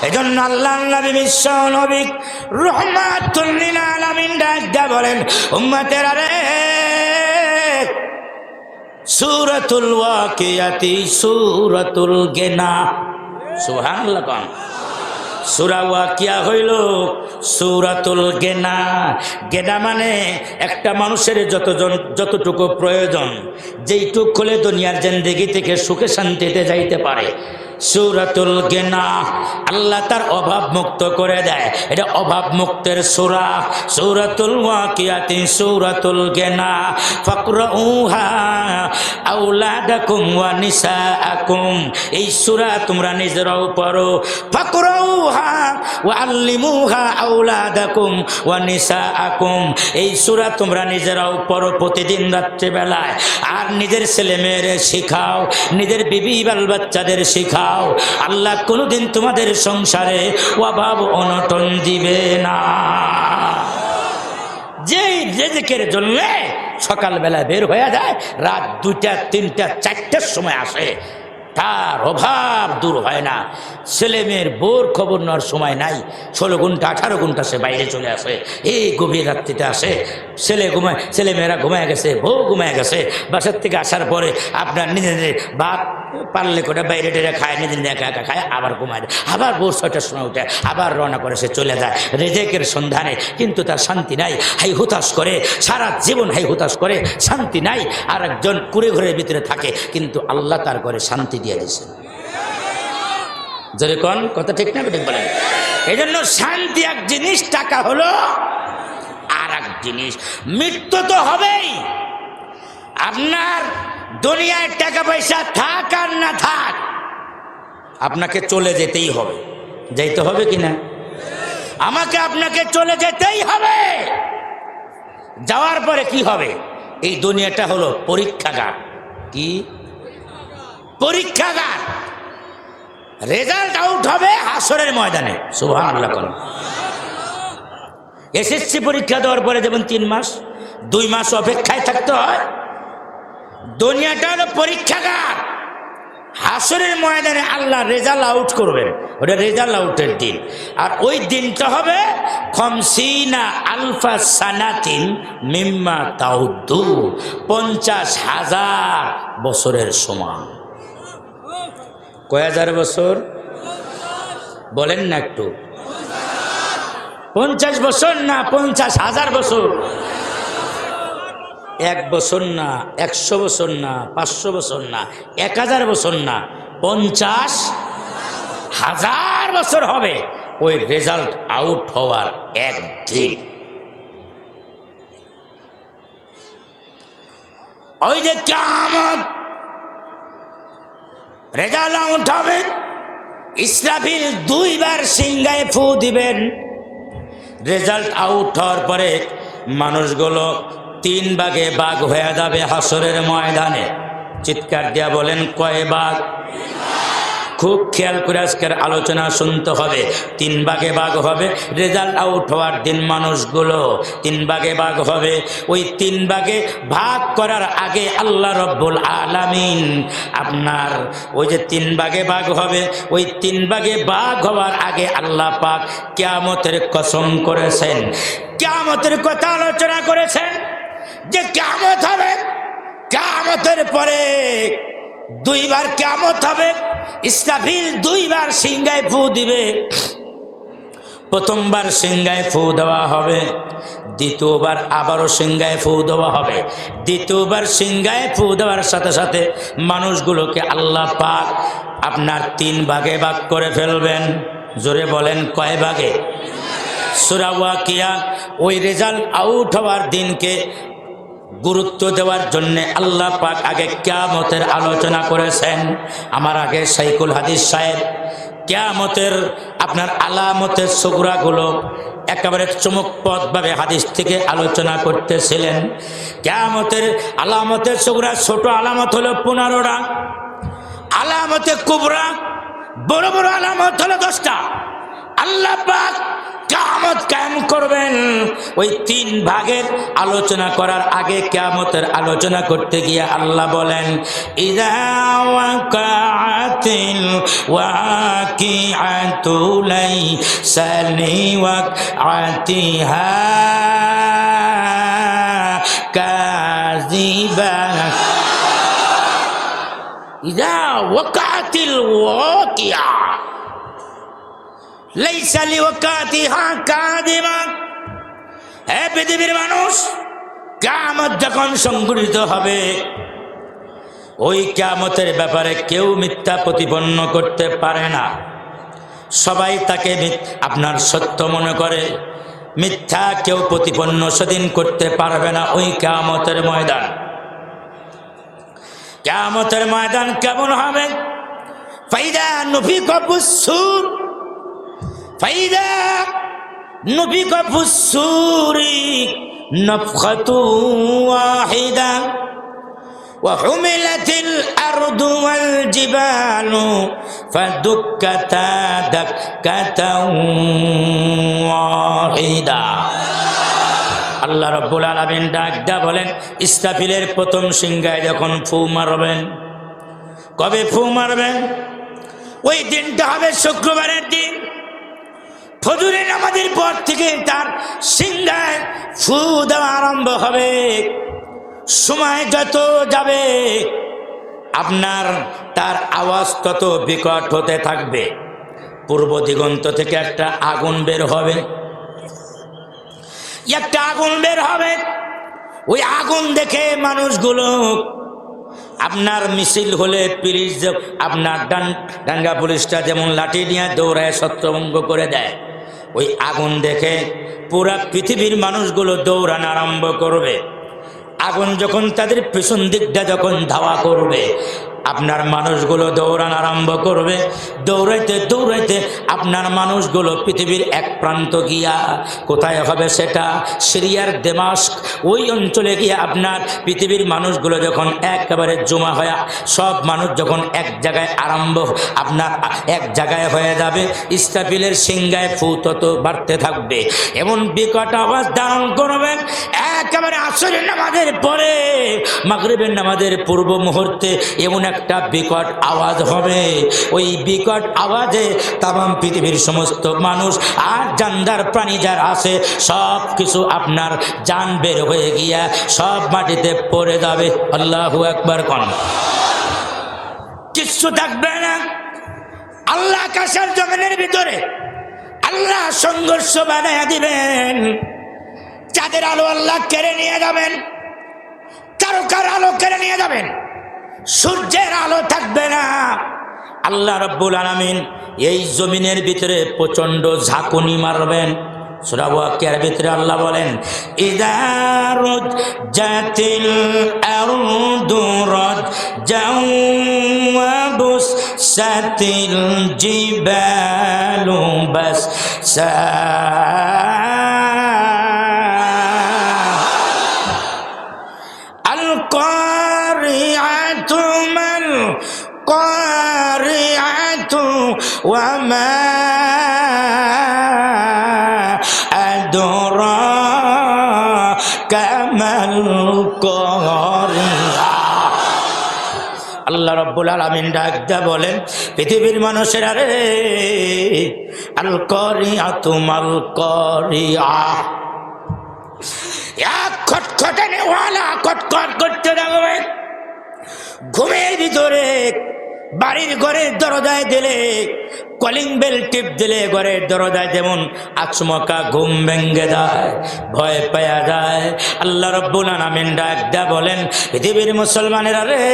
এজন্য আল্লাহর নবী বিশ্ব নবী রাহমাতুল লিল আলামিন ডাক বলেন, উম্মতেরা রে, সূরাতুল ওয়াকিয়াতি সূরাতুল গিনা। সুবহানাল্লাহ। কোন সূরা ওয়াকিয়া হইল সূরাতুল গিনা। গিনা মানে একটা মানুষের যতটুকু প্রয়োজন, যেইটুক হলে দুনিয়ার জিন্দেগি থেকে সুখে শান্তিতে যাইতে পারে, সূরাতুল গিনা। আল্লাহ তার অভাব মুক্ত করে দেয়, এটা অভাব মুক্তের সূরা। সূরাতুল ওয়াকিয়াতি সূরাতুল গিনা। ফাকরাউহা আওলাদাকুম ওয়া নিসাআকুম, এই সূরা তোমরা নিজেরাও পড়ো। ফাকরাউহা ওয়া আল্লিমুহা আওলাদাকুম ওয়া নিসাআকুম, এই সূরা তোমরা নিজেরাও পড়ো প্রতিদিন রাত্রিবেলায়, আর নিজের ছেলে মেয়েরে শিখাও, নিজের বিবি বাল বাচ্চাদের শিখাও। আল্লাহ কোনোদিন তোমাদের সংসারে অভাব অনটন দিবে না। যেই রিজিকের জন্য সকালবেলা বের হয়ে যায়, রাত 2টা 3টা 4টার সময় আসে, তার অভাব দূর হয় না। ছেলে মেয়ের বোর খবর নেওয়ার সময় নাই, 16 ঘন্টা 18 ঘন্টা সে বাইরে চলে আসে, এই গভীর রাত্রিতে আসে। ছেলেমেয়েরা ঘুমায় গেছে, বউ ঘুমায় গেছে, বাসার থেকে আসার পরে আপনার নিজেদের ভাত পারলে করে বাইরে টেরে খায়, নিজের একা একা খায়, আবার ঘুমায়, আবার ভোর 6টার সময় উঠে আবার রওনা করে সে চলে যায় রিজিকের সন্ধানে। কিন্তু তার শান্তি নাই, হাই হুতাশ করে সারা জীবন, হাই হুতাশ করে, শান্তি নাই। আর একজন কুড়ে ঘরের ভিতরে থাকে, কিন্তু আল্লাহ তার ঘরে শান্তি দিয়ে দিয়েছে। যদি কোন কথা ঠিক না ঠিক বলেন? এই জন্য শান্তি এক জিনিস, টাকা হলো আর এক জিনিস। মৃত্যু তো হবেই। আপনার দুনিয়ায় টাকা পয়সা থাক আর না থাক, আপনাকে চলে যেতেই হবে। যাইতে হবে কিনা? আমাকে আপনাকে চলে যেতেই হবে। যাওয়ার পরে কি হবে? এই দুনিয়াটা হলো পরীক্ষাগার। কি পরীক্ষাগার? রেজাল্ট আউট হবে হাসরের ময়দানে। সুবহানাল্লাহ। এসএসসি পরীক্ষা দেওয়ার পরে যেমন 3 মাস 2 মাস অপেক্ষায় থাকতে হয়, দুনিয়াটা হলো পরীক্ষাগার। হাসরের ময়দানে আল্লাহ রেজাল্ট আউট করবেন, ওটা রেজাল্ট আউটের দিন। আর ওই দিনটা হবে 50 আলফা সানাতিন মিম্মা তাউদ্দু, 50,000 বছরের সমান। কয় হাজার বছর বলেন না একটু? 50 বছর না, 50,000 বছর। 1 বছর না, 100 বছর না, 500 বছর না, 1000 বছর না, 50,000 বছর হবে ওই রেজাল্ট আউট হওয়ার একদিন। ওই যে কিয়ামত, রেজাল্ট আউট হবে। ইসরাফিল 2 বার সিংহায় ফু দিবেন। রেজাল্ট আউট হওয়ার পরে মানুষগুলো 3 ভাগে ভাগ হয়ে যাবে হাসরের ময়দানে। চিৎকার দিয়া বলেন, কয় ভাগ? খুব খেয়াল করে আজকের আলোচনা শুনতে হবে। 3 ভাগে ভাগ হবে। রেজাল্ট আউট হওয়ার দিন মানুষগুলো 3 ভাগে ভাগ হবে। ওই 3 ভাগে ভাগ করার আগে আল্লাহ রব্বুল আলামিন আপনার ওই যে 3 ভাগে ভাগ হবে, ওই 3 ভাগে ভাগ হওয়ার আগে আল্লাহ পাক কিয়ামতের কসম করেছেন, কিয়ামতের কথা আলোচনা করেছেন যে কিয়ামত হবে। কিয়ামতের পরে 2 বার কিয়ামত হবে। ইসরাফিল 2 বার সিংহায় ফু দিবে। প্রথমবার সিংহায় ফু দেওয়া হবে, দ্বিতীয়বার আবারও সিংহায় ফু দেওয়া হবে। দ্বিতীয়বার সিংহায় ফু দেওয়ার সাথে সাথে মানুষগুলোকে আল্লাহ পাক আপনার 3 ভাগে ভাগ করে ফেলবেন। জোরে বলেন, কয় ভাগে? সূরা ওয়াকিয়া ওই রেজাল্ট আউট হওয়ার দিনকে গুরুত্ব দেওয়ার জন্য আল্লাহ পাক আগে কিয়ামতের আলোচনা করেছেন। আমার আগে শাইখুল হাদিস সাহেব কিয়ামতের আপনার আলামতের সুগরাগুলো একেবারে চমকপ্রদভাবে হাদিস থেকে আলোচনা করতেছিলেন। কিয়ামতের আলামতের সুগরা, ছোট আলামত হলো 15টা, আলামতে কুবরা বড় বড় আলামত হলো 10টা। আল্লাহ পাক কিয়ামত কায়েম করবেন। ওই 3 ভাগের আলোচনা করার আগে কিয়ামতের আলোচনা করতে গিয়ে আল্লাহ বলেন, ইযা ওয়াকাআতিল ওয়াকিআতু লাইসা লিওয়াকআতিহা কাযিবা। ইযা ওয়াকাআতিল ওয়াকিআ লাইসা লিওয়াকাতিহা কাযিবা। হে পৃথিবীর মানুষ, কিয়ামত যখন সংঘটিত হবে, ওই কিয়ামতের ব্যাপারে কেউ মিথ্যা প্রতিপন্ন করতে পারে না। সবাই তাকে আপনার সত্য মনে করে, মিথ্যা কেউ প্রতিপন্ন সেদিন করতে পারবে না। ওই কিয়ামতের ময়দান, কিয়ামতের ময়দান কেমন হবে? ফাইদা নুফিকা ফিস-সূর, ফাইদা নুফিকা ফিস-সূরি নাফখাতু ওয়াহিদা ওয়া হুমিলাতিল আরদু ওয়াল জিবালু ফাদুক্কাতা দাক্কাতাও ওয়াহিদা। আল্লাহ রাব্বুল আলামিন ডাকদা বলেন, ইসরাফিলের প্রথম সিংহায় যখন ফু মারবেন, কবে ফু মারবেন? ওই দিনটা হবে শুক্রবারের দিন। ফজরের নামাজের পর থেকে তার সিংহায় ফু দেওয়া আরম্ভ হবে। সময় যত যাবে আপনার তার আওয়াজ তত বিকট হতে থাকবে। পূর্ব দিগন্ত থেকে একটা আগুন বের হবে, একটা আগুন বের হবে। ওই আগুন দেখে মানুষগুলো আপনার মিছিল হলে পুলিশ, আপনার ডাঙ্গা পুলিশটা যেমন লাঠি নিয়ে দৌড়ায় ছত্রভঙ্গ করে দেয়, ওই আগুন দেখে পুরা পৃথিবীর মানুষগুলো দৌড়ানো আরম্ভ করবে। আগুন যখন তাদের পেছন দিকটা যখন ধাওয়া করবে, আপনার মানুষগুলো দৌড়ানো আরম্ভ করবে। দৌড়াইতে দৌড়াইতে আপনার মানুষগুলো পৃথিবীর এক প্রান্ত গিয়া, কোথায় হবে সেটা? সিরিয়ার দামেস্ক ওই অঞ্চলে গিয়ে আপনার পৃথিবীর মানুষগুলো যখন একেবারে জমা হয়ে, সব মানুষ যখন এক জায়গায় আপনার এক জায়গায় হয়ে যাবে, ইসরাফিলের সিংহায় ফু তত বাড়তে থাকবে। এমন বিকট আওয়াজ ধারণ করবেন, একেবারে আসরের নামাজের পরে মাগরিবের নামাজের পূর্ব মুহূর্তে এমন একটা বিকট আওয়াজ হবে। ওই বিকট আওয়াজে তামাম পৃথিবীর সমস্ত মানুষ আর জানদার প্রাণী যারা আছে সব কিছু আপনার জান বের হয়ে গিয়া সব মাটিতে পড়ে যাবে। আল্লাহু আকবার কোন, কিচ্ছু থাকবে না। আল্লাহ আকাশের জমিনের ভিতরে আল্লাহ সংঘর্ষ বানাইয়া দিবেন। চাঁদের আলো আল্লাহ কেড়ে নিয়ে যাবেন, তারকার আলো কেড়ে নিয়ে যাবেন, সূর্যের আলো থাকবে না। আল্লাহ রাব্বুল আলামিন এই জমিনের ভিতরে প্রচন্ড ঝাঁকুনি মারবেন। সূরা ওয়াকিয়ার ভিতরে আল্লাহ বলেন, ইযা রুজ্জাতিল আরদু রাজ্জাও ওয়া বুসাতিল জিবালু বাসসা। وما أدراك ما القارعة। আল্লাহ রাব্বুল আলামিন ডাকদা বলেন, পৃথিবীর মানুষেরা রে, আল কারিআতু মাল কারিআ। এক খটখটানে ওয়ালা খটখট করতে থাকবে। ঘুমের ভিতরে বাড়ির ঘরের দরজায় দিলে, কলিং বেল টিপ দিলে ঘরের দরজায় যেমন আচমকা ঘুম ভেঙে যায়, ভয় পাওয়া যায়। আল্লাহ রাব্বুল আলামিন ডাকদা বলেন, পৃথিবীর মুসলমানেরা রে,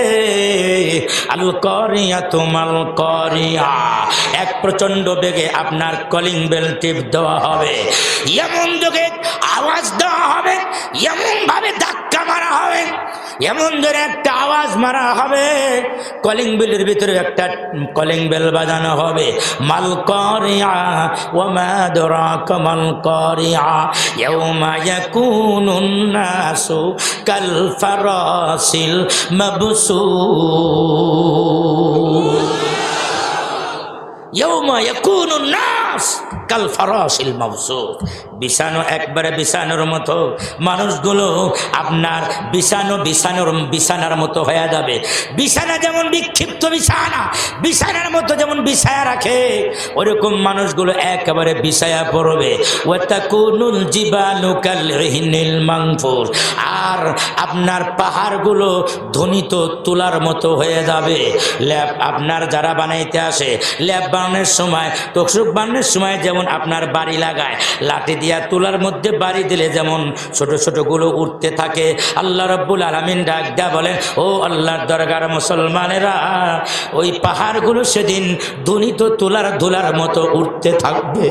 আল কারিআতু মাল কারিআ। এক প্রচন্ড বেগে আপনার কলিং বেল টিপ দেওয়া হবে, এমন যোগে আওয়াজ দেওয়া হবে, এমন ভাবে ধাক্কা মারা হবে, এমন ধরে একটা আওয়াজ মারা হবে, কলিং বেলের ভিতরে একটা কলিং বেল বাজানো হবে। মাল কারিআ ওয়া মা আদরাকা মাল কারিআ ইয়াউমা ইয়াকুনুন নাসু কাল ফারাসিল মাবসুস। ইয়াউমা ইয়াকুনুন নাস নাস কাল ফারাশিল মাবসুত, বিছানো একবারে বিছানোর মতো, মানুষগুলো আপনার বিছানার মতো হয়ে যাবে। বিছানা যেমন বিক্ষিপ্ত বিছানার মতো যেমন বিছায়া রাখে, ওরকম মানুষগুলো একেবারে বিছায়া পড়বে। ওয়াতাকুনুল জিবালু কালহিনিল মানফুর, আর আপনার পাহাড়গুলো ধ্বনিত তুলার মতো হয়ে যাবে। ল্যাব আপনার যারা বানাইতে আসে, ল্যাব বানানোর সময়, তকসুক বানানোর সময় যেমন আপনার বাড়ি লাগায়, লাঠি দিয়া তুলার মধ্যে বাড়ি দিলে যেমন ছোট ছোটগুলো উঠতে থাকে, আল্লাহ রাব্বুল আলামিন ডাক দেয়া বলেন, ও আল্লাহর দরগার মুসলমানেরা, ওই পাহাড়গুলো সেদিন ধ্বনিত তুলার ধুলার মতো উঠতে থাকবে।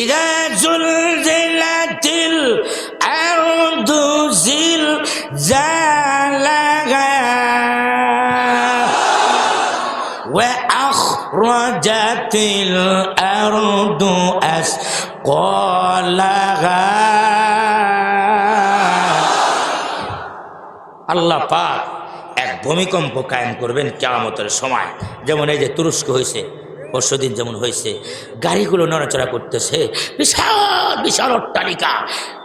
ইযা জুলজিলাতিল আরদু জিলজালাহা ওয়া আখরাজাতিল আরদু আসকালাহা। আল্লাহ পাক এক ভূমিকম্প কায়েম করবেন কিয়ামতের সময়। যেমন এই যে তুরস্ক হয়েছে পরশুদিন, যেমন হয়েছে, গাড়িগুলো নড়াচড়া করতেছে, বিশাল বিশাল অট্টালিকা,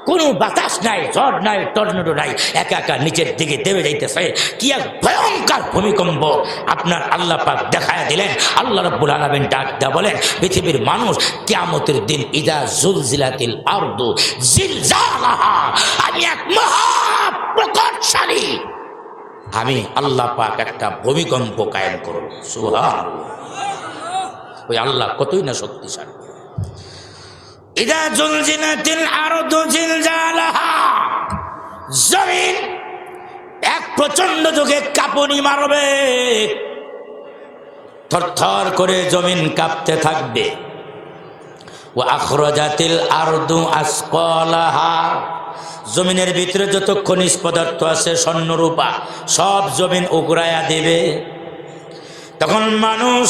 কোনো বাতাস নাই, ঝড় নাই, টর্নেডো নাই, একা একা নিচের দিকে দেবে যাইতেছে। কি এক ভয়ঙ্কর ভূমিকম্প আপনার আল্লাহ পাক দেখায় দিলেন। আল্লাহ রাব্বুল আলামিন ডাক দেয়া বলেন, পৃথিবীর মানুষ কিয়ামতের দিন ইদা জুলজিলাতিল আরদু জিলজালাহা, আমি এক মহা প্রকটশালী, আমি আল্লাহ পাক একটা ভূমিকম্প কায়েম করব। সুবহানাল্লাহ, ওই আল্লাহ কতই না শক্তিশালী। ইদা জুলজিলাতিল আরদু জিলজালাহা, জমিন এক প্রচন্ড যোগে কাঁপুনি মারবে, থরথর করে জমিন কাঁপতে থাকবে। ওয়া আখরাজাতিল আরদু আসকালাহা, জমিনের ভিতরে যত খনিজ পদার্থ আছে, স্বর্ণ রূপা, সব জমিন উগরায়া দেবে। তখন মানুষ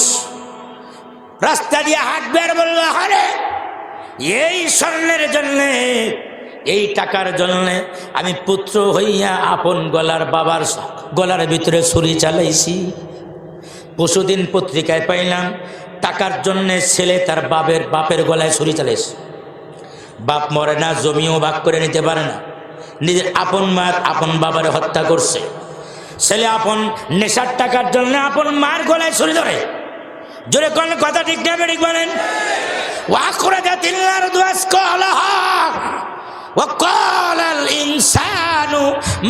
রাস্তা দিয়ে হাঁটবে আর বলল, আরে এই স্বর্ণের জন্যে, এই টাকার জন্যে আমি পুত্র হইয়া আপন বাবার গলার ভিতরে ছুরি চালাইছি। পরশুদিন পত্রিকায় পাইলাম, টাকার জন্যে ছেলে তার বাপের গলায় ছুরি চালাইছে। বাপ মরে না, জমিও ভাগ করে নিতে পারে না, নিজের আপন মার আপন বাবারে হত্যা করছে। ছেলে আপন নেশার টাকার জন্য আপন মার গলায় ছুরি ধরে। জোরে কোন কথা ঠিক না ঠিক বলেন? ওয়াখরাজাতিল আরদু আসকালাহা ওয়া ক্বালাল ইনসানু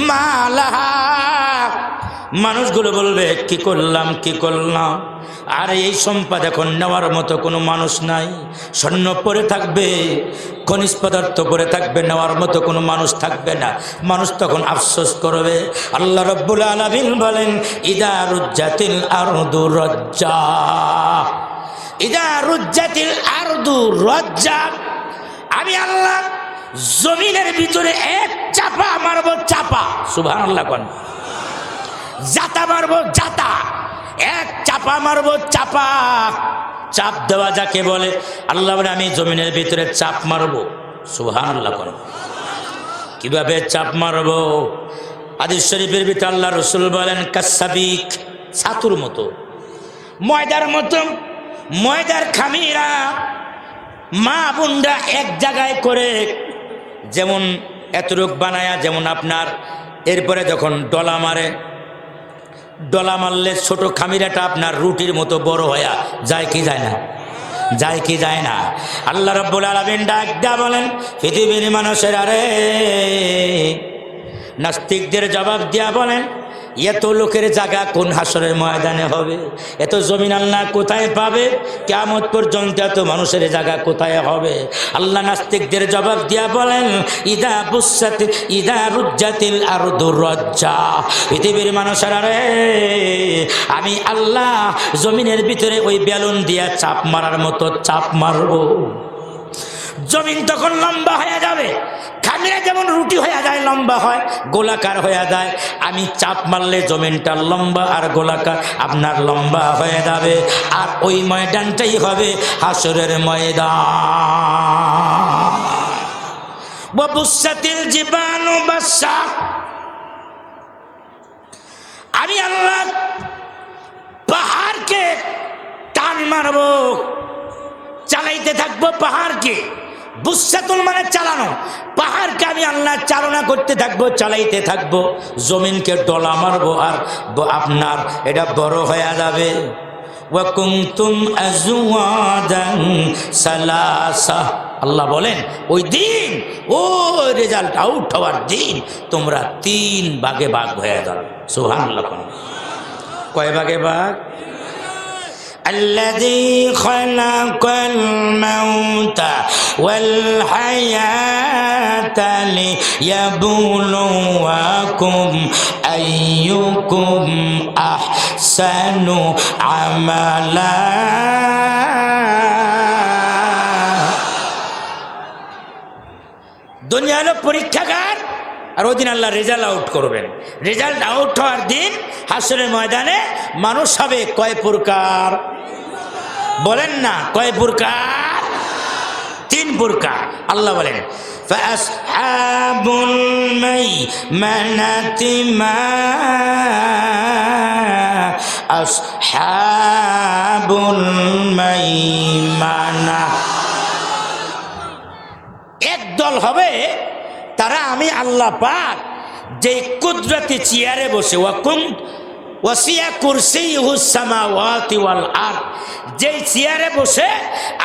মা লাহা, মানুষগুলো বলবে কি করলাম কি করলাম। আর এই সম্পদ এখন নেওয়ার মতো কোনো মানুষ নাই। স্বর্ণ পরে থাকবে, খনিজ পদার্থ পরে থাকবে, নেওয়ার মতো কোনো মানুষ থাকবে না। মানুষ তখন আফসোস করবে। আল্লাহ রাব্বুল আলামিন বলেন, ইদা রুজ্জাতিল আরদু রাজ্জা, ইদা রুজ্জাতিল আরদু রাজ্জা, আমি আল্লাহ জমিনের ভিতরে এক চাপা মারবো, চাপা, সুবহানাল্লাহ কোন, জাতা মারবো, জাতা, এক চাপা মারবো, চাপা। চাপ দেওয়া যাকে বলে, আল্লাহ বলে আমি জমিনের ভিতরে চাপ মারবো। সুবহানাল্লাহ কোন, কিভাবে চাপ মারবো? হাদিস শরীফের ভিতরে আল্লাহ রাসূল বলেন, কাসাবিক, ছাতুর মতো, ময়দার মতো, ময়দার খামিরা মা বোনরা এক জায়গায় করে, যেমন এতটুক বানায়া, যেমন আপনার এরপরে যখন ডলা মারে, ডলা মারলে ছোট খামিরাটা আপনার রুটির মতো বড় হয়ে যায় কি যায় না? যায় কি যায় না? আল্লাহ রাব্বুল আলামিন ডাক দেয়া বলেন, পৃথিবীর মানুষের, আরে নাস্তিকদের জবাব দিয়া বলেন, এত লোকের জায়গা কোন হাসরের ময়দানে হবে? এত জমিন আল্লাহ কোথায় পাবে? কিয়ামত পর্যন্ত এত মানুষের জায়গা কোথায় হবে? আল্লাহ নাস্তিকদের জবাব দিয়া বলেন, ইদা রুজ্জাতিল আরদু রাজ্জা, পৃথিবীর মানুষেরা রে, আমি আল্লাহ জমিনের ভিতরে ওই বেলুন দিয়া চাপ মারার মতো চাপ মারবো। জমিন তখন লম্বা হয়ে যাবে, খামিরা যেমন রুটি হয়ে যায়, লম্বা হয়, গোলাকার হয়ে যায়। আমি চাপ মারলে জমিনটা লম্বা আর গোলাকার আপনার লম্বা হয়ে যাবে। আর ওই ময়দানটাই হবে হাসরের ময়দান। ওয়াবুসাতিল জিবালু বাসা, আমি আল্লাহ পাহাড়কে টান মারবো, চালাইতে থাকবো পাহাড়কে। বুসাতুল মানে চালানো, পাহাড়কে আমি আল্লাহ চালনা করতে থাকবো, চালাইতে থাকবো। জমিনকে ডলা মারবো আর আপনার এটা বড় হয়ে যাবে। ওয়াকুনতুম আজওয়াজান সালাসা, আল্লাহ বলেন ওই দিন, ও রেজাল্ট আউট হওয়ার দিন তোমরা 3 ভাগে ভাগ হয়ে যাবে। সুবহানাল্লাহ। কয় ভাগে ভাগ? الذي خلق الموت والحياة ليبلوكم أيكم أحسن عملا। দুনিয়া হলো পরীক্ষাগার, আর ওই দিন আল্লাহ রেজাল্ট আউট করবেন। রেজাল্ট আউট হওয়ার দিন হাসরের ময়দানে মানুষ হবে কয় প্রকার? বলেন না, কয় প্রকার? 3 প্রকার। আল্লাহ বলেন ফাসহাবুল মাইমানাতি মা আসহাবুল মাইমানা। একদল হবে তারা আমি আল্লাহ পাক যে কুদরতি চেয়ারে বসে, ওয়াসিয়া কুরসিয়ুহুস সামাওয়াতি ওয়াল আরদ, যেই চেয়ারে বসে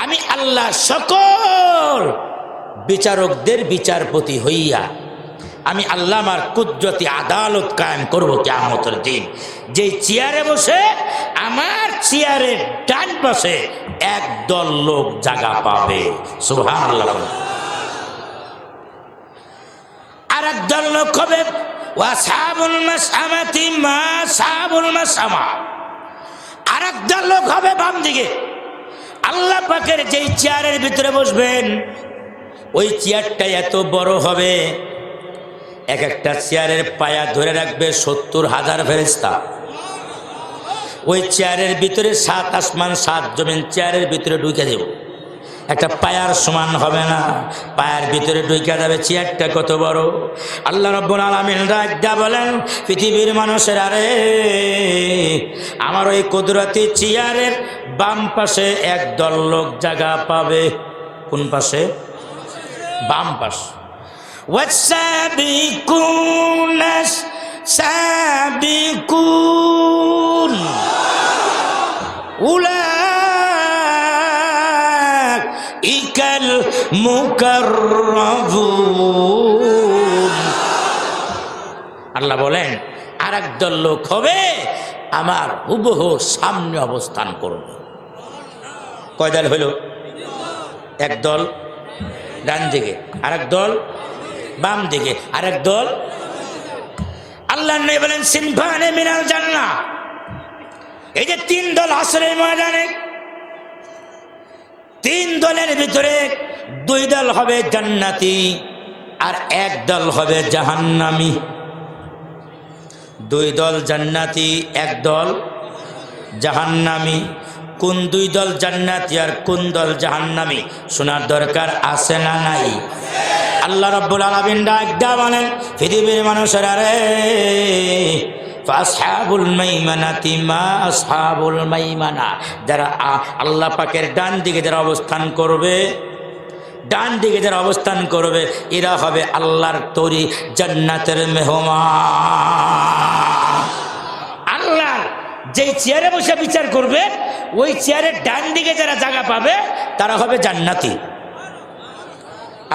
আমি আল্লাহ সকল বিচারকদের বিচারপতি হইয়া আমি আল্লাহ আমার কুদরতি আদালত কায়েম করব কিয়ামতের দিন। যেই চেয়ারে বসে আমার চেয়ারের ডান পাশে একদল লোক জায়গা পাবে। সুবহানাল্লাহ। আর একদল লোক হবে ওয়াসাবুল মাসআমাতি মা সাবুল মাসআমা। আর একদল লোক হবে বাম দিকে। আল্লাহ পাকের যেই চেয়ারের ভিতরে বসবেন ওই চেয়ারটা এত বড় হবে, এক একটা চেয়ারের পায়া ধরে রাখবে 70,000 ফেরেশতা। ওই চেয়ারের ভিতরে 7 আসমান 7 জমিন চেয়ারের ভিতরে ঢুকে দেব, একটা পায়ার সমান হবে না, পায়ের ভিতরে ঢুকে যাবে। চেয়ারটা কত বড়! আল্লাহ রাব্বুল আলামিন রাজ্জা বলেন পৃথিবীর মানুষের, আরে আমার ওই কুদরতি চেয়ারের বাম পাশে একদল লোক জায়গা পাবে। কোন পাশে? বাম পাশে। ওয়াসাবিকুনা সাবিকুন উলাইকাল মুকাররাবুন। আল্লাহ বলেন আর একদল লোক হবে আমার হুবহু সামনে অবস্থান করবে। কয় দল হইল? একদল ডান দিকে, আর একদল বাম দিকে, আর একদল। আল্লাহ নবী বলেন সিনফানে মিনাল জান্নাহ। এই যে 3 দল হাসরের ময়দানে, 3 দলের ভিতরে 2 দল হবে জান্নাতি আর 1 দল হবে জাহান্নামী। 2 দল জান্নাতি, 1 দল জাহান্নামী। কোন 2 দল জান্নাতি আর কোন দল জাহান্নামী শোনার দরকার আছে না নাই? আল্লাহ রাব্বুল আলামিন ডাকদা বলেন পৃথিবীর মানুষেরা রে, ফাসহাবুল মাইমানাতি মা আসহাবুল মাইমানা। যারা আল্লাহ পাকের ডান দিকে যারা অবস্থান করবে, ডান দিকে যারা অবস্থান করবে এরা হবে আল্লাহর তৈরি জান্নাতের মেহমান। আল্লাহ যেই চেয়ারে বসে বিচার করবে ওই চেয়ারের ডান দিকে যারা জায়গা পাবে তারা হবে জান্নাতি।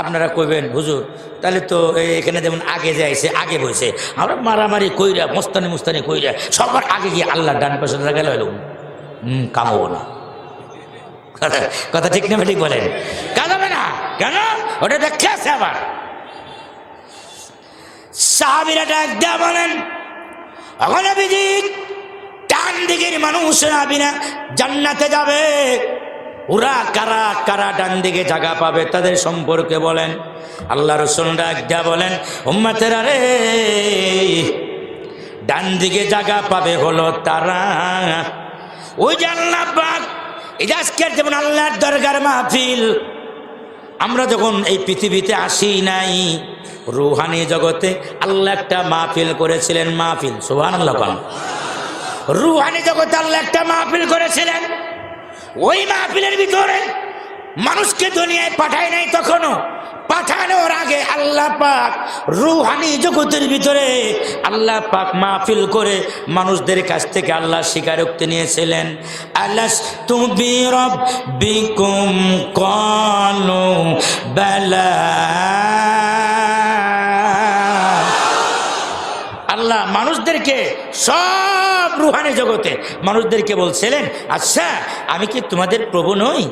আপনারা কইবেন হুজুর তাহলে তো এখানে যেমন আগে যাইছে আগে বসে আমরা মারামারি কইরা মস্তানি মুস্তানি কইরা সবার আগে গিয়ে আল্লাহ ডান পাশে গেল কামাবো না। কথা ঠিক না ঠিক বলেন? কামাবে না কেন? ওটা দেখে আছে। আবার সাহাবীরা ডাক দেয়া বলেন ডান দিকের মানুষ না জান্নাতে যাবে, ওরা কারা কারা ডান দিকে জায়গা পাবে তাদের সম্পর্কে বলেন। আল্লাহ রাসূল ডাক দেয়া বলেন উম্মতেরা রে, ডান দিকে জায়গা পাবে হলো তারা ওই যে আল্লাহ পাক এই আজকের যেমন আল্লাহর দরগার মাহফিল, আমরা যখন এই পৃথিবীতে আসি নাই রুহানি জগতে আল্লাহ একটা মাহফিল করেছিলেন। মাহফিল সুবহানাল্লাহ। রুহানি জগতে আল্লাহ একটা মাহফিল করেছিলেন। ওই মাহফিলের ভিতরে মানুষকে দুনিয়ায় পাঠায় নাই, তখনও পাঠানোর আগে আল্লাহ পাক রুহানি জগতের ভিতরে আল্লাহ পাক মাহফিল করে মানুষদের কাছ থেকে আল্লাহ স্বীকারোক্তি নিয়েছিলেন। আলাস্তু বিরাব্বিকুম ক্বালু বালা। আল্লাহ মানুষদেরকে সব রুহানি জগতে মানুষদেরকে বলছিলেন, আচ্ছা আমি কি তোমাদের প্রভু নই?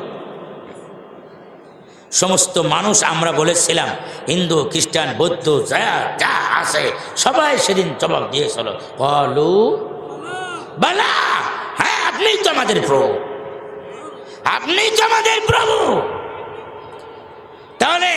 সমস্ত মানুষ আমরা বলেছিলাম, হিন্দু খ্রিস্টান বৌদ্ধ যা যা আছে সবাই সেদিন জবাব দিয়েছিল, বলো বালা, হ্যাঁ আপনিই তো আমাদের প্রভু, আপনিই তো আমাদের প্রভু। তাহলে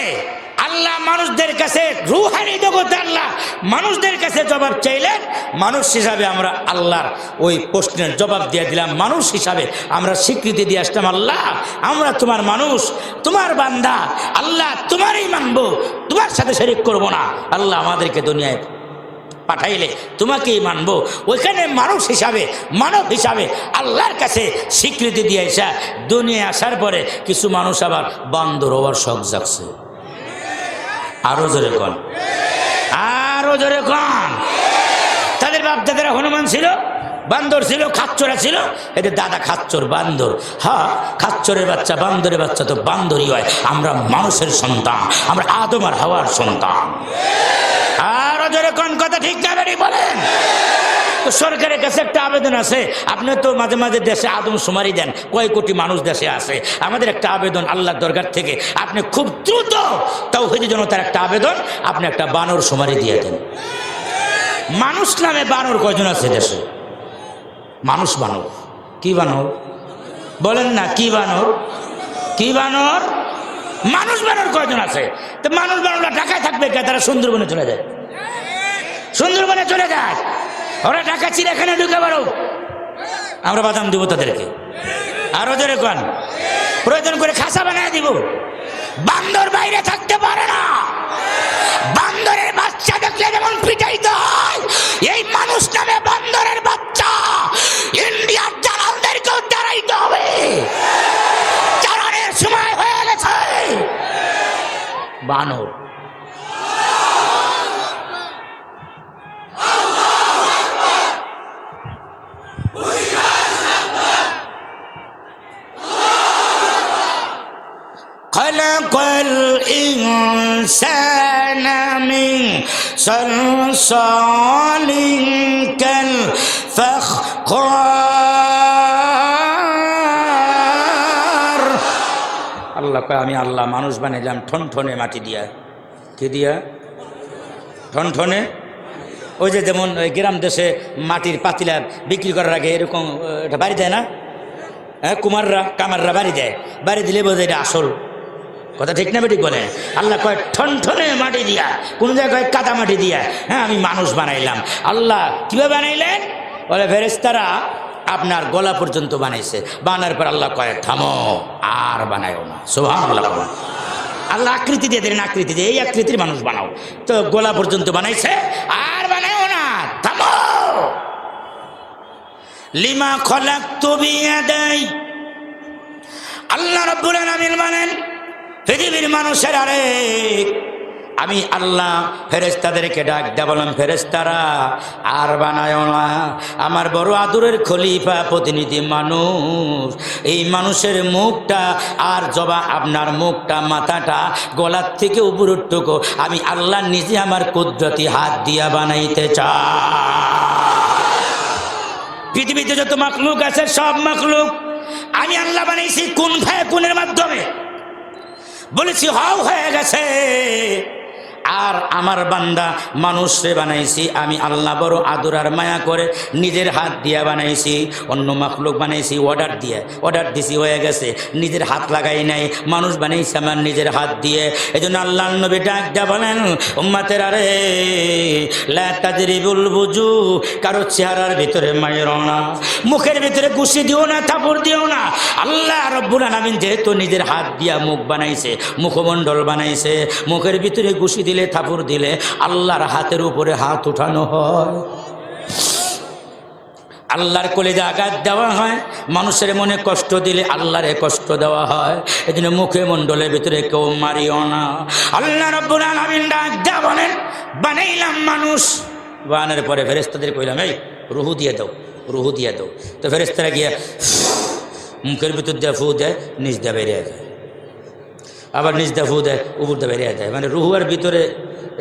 আল্লাহ মানুষদের কাছে রুহানি জগতে আল্লাহ মানুষদের কাছে জবাব চাইলেন, মানুষ হিসাবে আমরা আল্লাহর ওই প্রশ্নের জবাব দিয়ে দিলাম, মানুষ হিসাবে আমরা স্বীকৃতি দিয়ে আসলাম, আল্লাহ আমরা তোমার মানুষ, তোমার বান্দা, আল্লাহ তোমারই মানবো, তোমার সাথে শরীক করব না। আল্লাহ আমাদেরকে দুনিয়ায় পাঠাইলে তোমাকেই মানবো। ওইখানে মানুষ হিসাবে মানব হিসাবে আল্লাহর কাছে স্বীকৃতি দিয়ে আসা, দুনিয়ায় আসার পরে কিছু মানুষ আবার বান্দর হওয়ার শখ জাগছে। আরো জোরে কন, আরো জোরে কন। তাদের বাপ দাদারা হনুমান ছিল, বান্দর ছিল, খাচ্চরা ছিল, এদের দাদা খাচ্চর বান্দর। হ্যাঁ, খাচ্চরের বাচ্চা বান্দরের বাচ্চা তো বান্দরই হয়। আমরা মানুষের সন্তান, আমরা আদম আর হাওয়ার সন্তান। আরো জোরে কোন কথা ঠিক না বেরি বলেন? তো সরকারের কাছে একটা আবেদন আছে, আপনি তো মাঝে মাঝে দেশে আদম শুমারি দেন, কয় কোটি মানুষ দেশে আছে। আমাদের একটা আবেদন আল্লাহর দরকার থেকে, আপনি খুব দ্রুত তাওহীদি জনতার একটা আবেদন, আপনি একটা বানর শুমারি দিয়ে দেন। মানুষ নামে বানর কয়জন আছে দেশে? মানুষ বানর, কি বানর বলেন না? কি বানর? কি বানর? মানুষ বানর কয়জন আছে? তো মানুষ বানররা ঢাকায় থাকবে কে? তারা সুন্দরবনে চলে যায়, সুন্দরবনে চলে যায়। ওরা ঢাকা চিড়িয়াখানে ঢুকে পারো, আমরা বাদাম দিব তাদেরকে। আরো জোরে কোন, প্রয়োজন করে খাসা বানায় দিব। বান্দর বাইরে থাকতে পারে না, বান্দরের বাচ্চা দেখলে যেমন পিটাইতে হয়, এই মানুষ নামে বান্দরের বাচ্চা ইন্ডিয়ার দালালদেরকেও দাঁড়াইতে হবে। চালানের সময় হয়ে গেছে। বানর خلق الإنسان من صلصال كالفخار। আল্লাহ কয় আমি আল্লাহ মানুষ বানাইলাম ঠনঠনে মাটি দিয়া। কি দিয়া? ঠনঠনে। ওই যে যেমন ওই গ্রাম দেশে মাটির পাতিলা বিক্রি করার আগে এরকম এটা বাড়ি দেয় না? হ্যাঁ, কুমাররা কামাররা বাড়ি দেয়, বাড়ি দিলে বোধ এটা আসল কথা, ঠিক না বেঠিক বলে? আল্লাহ কয় ঠনঠনে মাটি দিয়া, কোন জায়গায় কাদা মাটি দিয়া। হ্যাঁ, আমি মানুষ বানাইলাম। আল্লাহ কিভাবে বানাইলেন? বলে ফেরেশতারা আপনার গলা পর্যন্ত বানাইছে। বানার পর আল্লাহ কয় থামো, আর বানায়ও না। সুবহানাল্লাহ। আল্লাহ আকৃতি দিয়ে দিলেন, আকৃতি দিয়ে এই আকৃতির মানুষ বানাও। তো গলা পর্যন্ত বানাইছে, আর বানায়ও না, থামো। লিমা খলাকতু বিয়াদাই। আল্লাহ রাব্বুল আলামিন বলেন, পৃথিবীর মানুষের আরে আমি আল্লাহ ফেরেশতাদেরকে ডাক দেয়া বললাম, ফেরেশতারা আর বানায়ও না। আমার বড় আদরের খলিফা প্রতিনিধি মানুষ, এই মানুষের মুখটা আর জবা আপনার মুখটা মাথাটা গলার থেকে উপরের টুকু আমি আল্লাহ নিজে আমার কুদরতি হাত দিয়া বানাইতে চাই। পৃথিবীতে যত মাখলুক আছে সব মাখলুক আমি আল্লাহ বানাইছি কোন ভাই কোনের মাধ্যমে। বলেছি হাও হয়ে গেছে। আর আমার বান্দা মানুষরে বানাইছি আমি আল্লাহ বড় আদর আর মায়া করে নিজের হাত দিয়া বানাইছি। অন্য মাখলুক বানাইছি অর্ডার দিয়ে, অর্ডার দিছি হয়ে গেছে, নিজের হাত লাগাই নাই, মানুষ বানাইছি আমার নিজের হাত দিয়ে। এই জন্য আল্লাহ নবী ডাক দিয়া বলেন, উম্মতের আরে লা তাজরিবুল বুজু, কারো চেহারার ভিতরে মাইরো না, মুখের ভিতরে ঘুষি দিও না, থাপড় দিও না। আল্লাহ রব্বুল আলামিন যেহেতু নিজের হাত দিয়া মুখ বানাইছে, মুখমণ্ডল বানাইছে, মুখের ভিতরে ঘুষি দিলে থাপুর দিলে আল্লাহর হাতের উপরে হাত উঠানো হয়। আল্লাহর কলিজা আঘাত দেওয়া হয়, মানুষের মনে কষ্ট দিলে আল্লাহরে কষ্ট দেওয়া হয়। এজন্য মুখে মণ্ডলের ভিতরে কেউ মারিও না। আল্লাহ রাব্বুল আলামিন ডাক দেয়া বলেন, বানাইলাম মানুষ, বানানোর পরে ফেরেশতাদের কইলাম, এই রুহু দিয়ে দাও, রুহু দিয়ে দাও। তো ফেরেশতারা গিয়ে মুখের ভিতর দিয়ে ফু দেয়, নিচ দিয়ে বেরিয়ে যায়, আবার নিচ দিয়ে ফু দেয়, উপর দিয়ে বেরিয়ে যায়। মানে রুহুর ভিতরে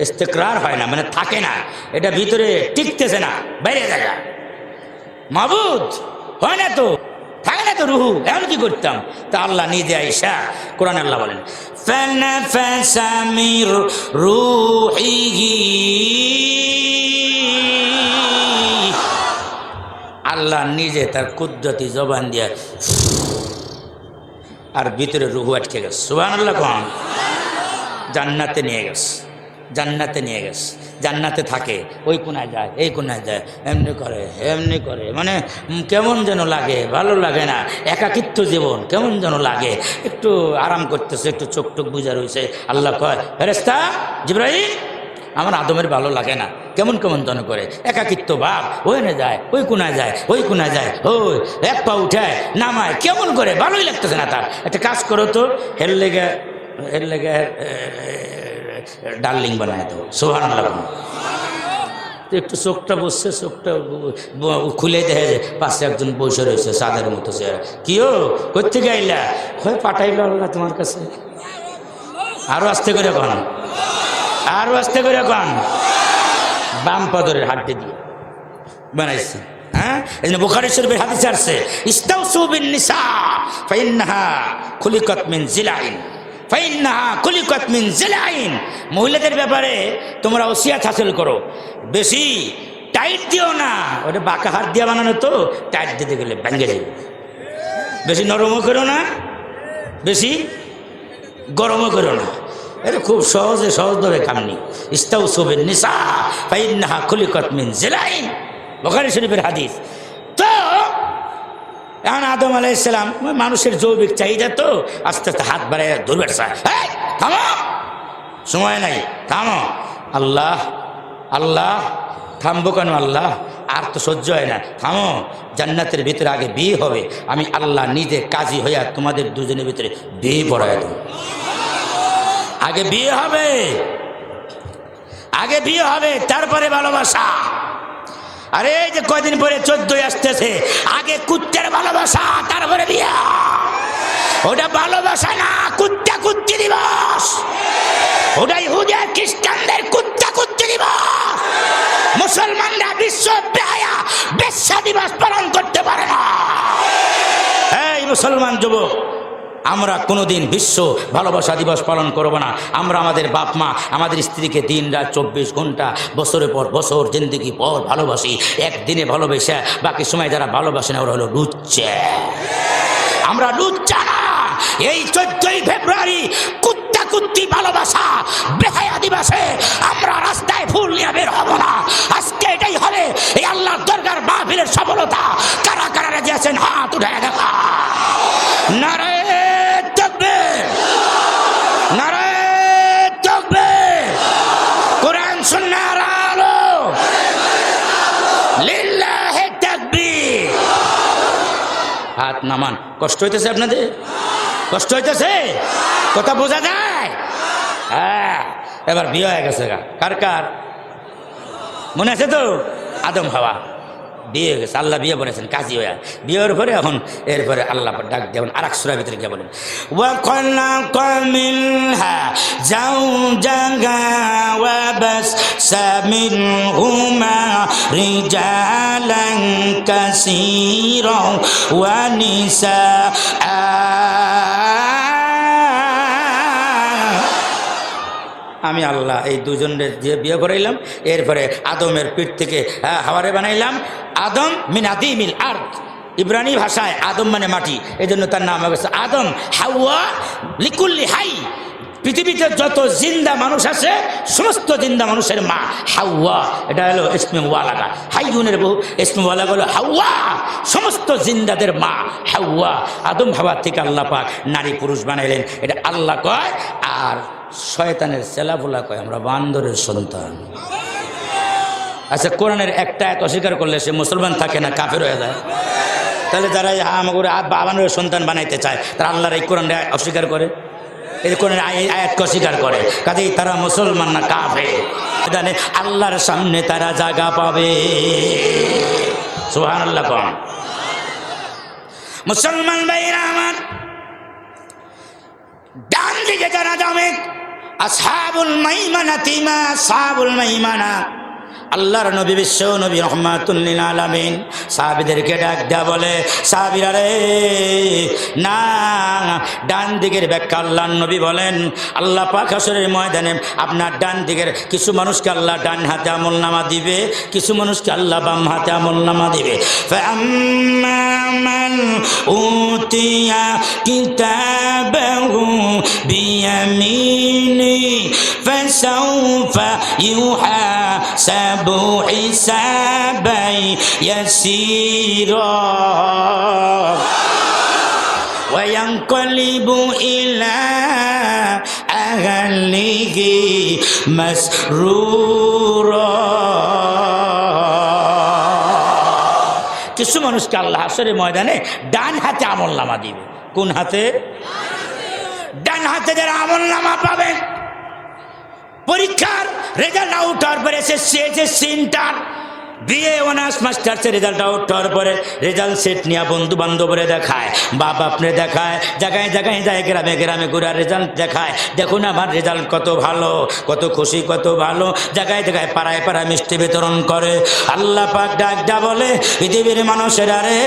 ইস্তেকরার হয় না, মানে থাকে না, এটা ভিতরে টিকতেছে না, বেরিয়ে যায়। মাবুদ হয় না তো, থাকে না তো রুহু, এমন কি করতাম? তা আল্লাহ নিজে আইসা কোরআন আল্লাহ বলেন, ফানাফাসা মির রূহিহি, আল্লাহ নিজে তার কুদরতি জবান দিয়া আর ভিতরে রুহু আটকে গেছে। সুবহানাল্লাহ কোন? জান্নাতে নিয়ে গেছে, জান্নাতে নিয়ে গেছে, জান্নাতে থাকে, ওই কোনায় যায়, এই কোনায় যায়, এমনি করে এমনি করে, মানে কেমন যেন লাগে, ভালো লাগে না, একাকিত্ব জীবন কেমন যেন লাগে, একটু আরাম করতেছে, একটু চোখ টোক বুঝা রয়েছে। আল্লাহ কয়, ফেরেশতা জিবরাইল, আমার আদমের ভালো লাগে না, কেমন কেমন যেন করে, একাকিত্ব ভাব, ওইনে যায়, ওই কোনায় যায়, ওই কোনায় যায়, ওই এক পা উঠায় নামায়, কেমন করে, ভালোই লাগতেছে না তার। একটা কাজ করো তো, এর লেগে ডার্লিং বানায় দেবো। সুবহানাল্লাহ। একটু চোখটা বসছে, চোখটা খুলে দেখে যে পাশে একজন বসে রয়েছে সাদের মতো চেহারা। কিও কোত্থেকে আইলা? হয় পাঠাইলো আল্লাহ তোমার কাছে। আরো আস্তে করে কন, আরো আস্তে করে কন, বাম পাদরের হাড্ডি দিয়ে বানাইছে। হ্যাঁ, এই জন্য বুখারী শরীফের হাদিসে আসছে, ইস্তাউসু বিন নিসা ফাইন্নাহা খুলিকাত মিন জিলাইন, ফাইন্নাহা খুলিকাত মিন জিলাইন। মহিলাদের ব্যাপারে তোমরা ওসিয়াত হাসিল করো, বেশি টাইট দিও না, ওটা বাঁকা হাত দিয়ে বানানো তো, টাইট দিতে গেলে ভেঙে যাবে। বেশি নরমও করো না, বেশি গরমও করো না, এটা খুব সহজে সহজভাবে কামনি। ইস্তাউসু বিন নিসা ফাইন্নাহা খুলিকাত মিন জিলাইন, বুখারী শরীফের হাদিস। তো এখন আদম আলাইহিস সালাম মানুষের যৌবিক চাহিদা তো, আস্তে আস্তে হাত বাড়ায় ধরবে, থামো, সময় নাই, থামো। আল্লাহ আল্লাহ, থামবো কেন আল্লাহ, আর তো সহ্য হয় না, থামো, জান্নাতের ভিতরে আগে বিয়ে হবে, আমি আল্লাহ নিজে কাজী হইয়া তোমাদের দুজনের ভিতরে বিয়ে পড়ায় দেব। আগে বিয়ে হবে, আগে বিয়ে হবে, তারপরে ভালোবাসা। আরে এই যে কয়দিন পরে 14 আসতেছে, আগে কুত্তের ভালোবাসা, তারপরে বিয়া। ওটা ভালোবাসা না, কুত্তা কুত্তি দিবস, ওটা ইহুদি খ্রিস্টানদের কুত্তা কুত্তি দিবস। মুসলমানরা বিশ্ব বেহায়া বেশ্যা দিবস পালন করতে পারে না। এই মুসলমান যুবক, আমরা কোনোদিন বিশ্ব ভালোবাসা দিবস পালন করব না। আমরা আমাদের বাপ মা, আমাদের স্ত্রীকে দিন রাত 24 ঘন্টা বছরের পর বছর জিন্দগি পর ভালোবাসি। একদিনে ভালোবেসে বাকি সময় যারা ভালোবাসে না ওরা হলো লুচ্চা। আমরা লুচ্চা না। এই 14ই ফেব্রুয়ারি কুত্তা কুত্তি ভালোবাসা বেহায়া দিবসে আমরা রাস্তায় ফুল নিয়ে বের হব না। আজকে এটাই হবে এই আল্লাহর দরবার মাহফিলের সফলতা। কারা কারা রাজি আছেন হাত উঠায় দেখা। নারে তাকবীর, নারে তাকবীর, কোরআন সুন্নাহর আলো, লিল্লাহি তাকবীর। হাত নামান। কষ্ট হইতেছে আপনাদের? কষ্ট হইতেছে? কথা বোঝা যায়? হ্যাঁ, এবার বিয়ে হয়ে গেছে। কার কার মনে আছে তো? আদম হাওয়া বিয়ে হয়ে গেছে, আল্লাহ বিয়ে বলেছেন কাজী হয়ে। বিয়ের পরে এখন এরপরে আল্লাহ ডাক দেবেন আর এক সূরার ভিতরে গিয়ে বলেন, ওয়া খালাকা মিনহা যাওজাহা ওয়া বাসসা মিনহুমা রিজালান কাসীরা ওয়া নিসা। আমি আল্লাহ এই দুজনের যে বিয়ে করাইলাম, এরপরে আদমের পিঠ থেকে হাওয়ারে বানাইলাম। আদম মিন আদিমিল আরদ, ইব্রানি ভাষায় আদম মানে মাটি, এই জন্য তার নাম হয়ে গেছে আদম। হাওয়া লিকুল্লি হাই, পৃথিবীতে যত জিন্দা মানুষ আছে সমস্ত জিন্দা মানুষের মা হাওয়া। এটা হলো ইসমে মুবালাগা, হাইয়ুনের বহু ইসমে মুবালাগা হলো হাওয়া, সমস্ত জিন্দাদের মা হাওয়া। আদম হাওয়া থেকে আল্লাহ পাক নারী পুরুষ বানাইলেন, এটা আল্লাহ কয়। আর শয়তানের চেলাফুলা কয় আমরা বান্দরের সন্তান। আচ্ছা, কোরআনের একটা আয়াত অস্বীকার করলে সে মুসলমান থাকে না, কাফের হয়ে যায়? তাহলে যারা আমাকে বাবানোর সন্তান বানাইতে চায় তারা আল্লাহর এই কোরআন অস্বীকার করে, এই কোরআনের আয়াতকে অস্বীকার করে, কাজেই তারা মুসলমান না, কাফের। জানে আল্লাহর সামনে তারা জায়গা পাবে। সুবহানাল্লাহ কোন মুসলমান ভাইরা আমার, ডান দিকে যারা যাবে আসহাবুল মাইমানা তিমা, আসহাবুল মাইমানা, আল্লাহর নবী বিশ্ব নবী রহমাতুল লিল আলামিন সাহাবীদেরকে ডাক দেয়া বলে, সাহাবীরা রে, না, ডান দিকের ব্যাখ্যা আল্লাহর নবী বলেন, আল্লাহ পাক হাসরের ময়দানে আপনার ডান দিকের কিছু মানুষকে আল্লাহ ডান হাতে আমলনামা দিবে, কিছু মানুষকে আল্লাহ বাম হাতে আমলনামা দিবে। ফাআম্মা মান উতিয়া কিতাবাহু বিয়ামিনি ফাসাউফা ইউহাসাবু হিসাবান ইয়াসীরা ওয়া ইয়ানকালিবু ইলা আহলিহি মাসরুরা। কিছু মানুষকে আল্লাহ হাসরের ময়দানে ডান হাতে আমলনামা দিবে। কোন হাতে? ডান হাতে যারা আমলনামা পাবেন, পরীক্ষার রেজাল্ট আউট হওয়ার পরে এসএসসি ইন্টার বিএ অনার্স মাস্টার্সের রেজাল্ট আউট হওয়ার পরে রেজাল্ট সেট নিয়ে বন্ধু বান্ধবরে দেখায়, বাপ আপনি দেখায়, জায়গায় জায়গায় যায়, গ্রামে গ্রামে ঘুরে রেজাল্ট দেখায়, দেখুন আমার রেজাল্ট কত ভালো, কত খুশি, কত ভালো, জায়গায় জায়গায় পাড়ায় পাড়ায় মিষ্টি বিতরণ করে। আল্লাহ পাক ডাক দা বলে, পৃথিবীর মানুষেরা রে,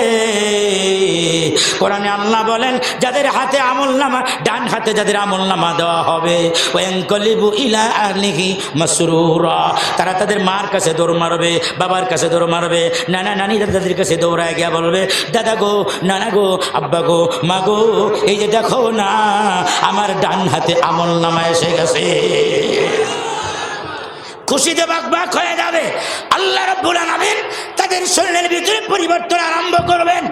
কোরআনে আল্লাহ বলেন, যাদের হাতে আমলনামা, ডান হাতে যাদের আমলনামা দেওয়া হবে, ওয়ানকালিবু ইলা আহলিহি মাসরুরা, তারা তাদের মার কাছে দৌড় মারবে, বাবার কাছে দৌড় মারবে, নানা নানি দাদাদের কাছে দৌড়ায় গিয়া বলবে, দাদা গো, নানা গো, আব্বা গো, মা গো, এই যে দেখো না, আমার ডান হাতে আমলনামা এসে গেছে। খুশিতে বাকবাক হয়ে যাবে। আল্লাহ রাব্বুল আলামিন তাদের শরীরের ভিতরে পরিবর্তন আরম্ভ করবেন।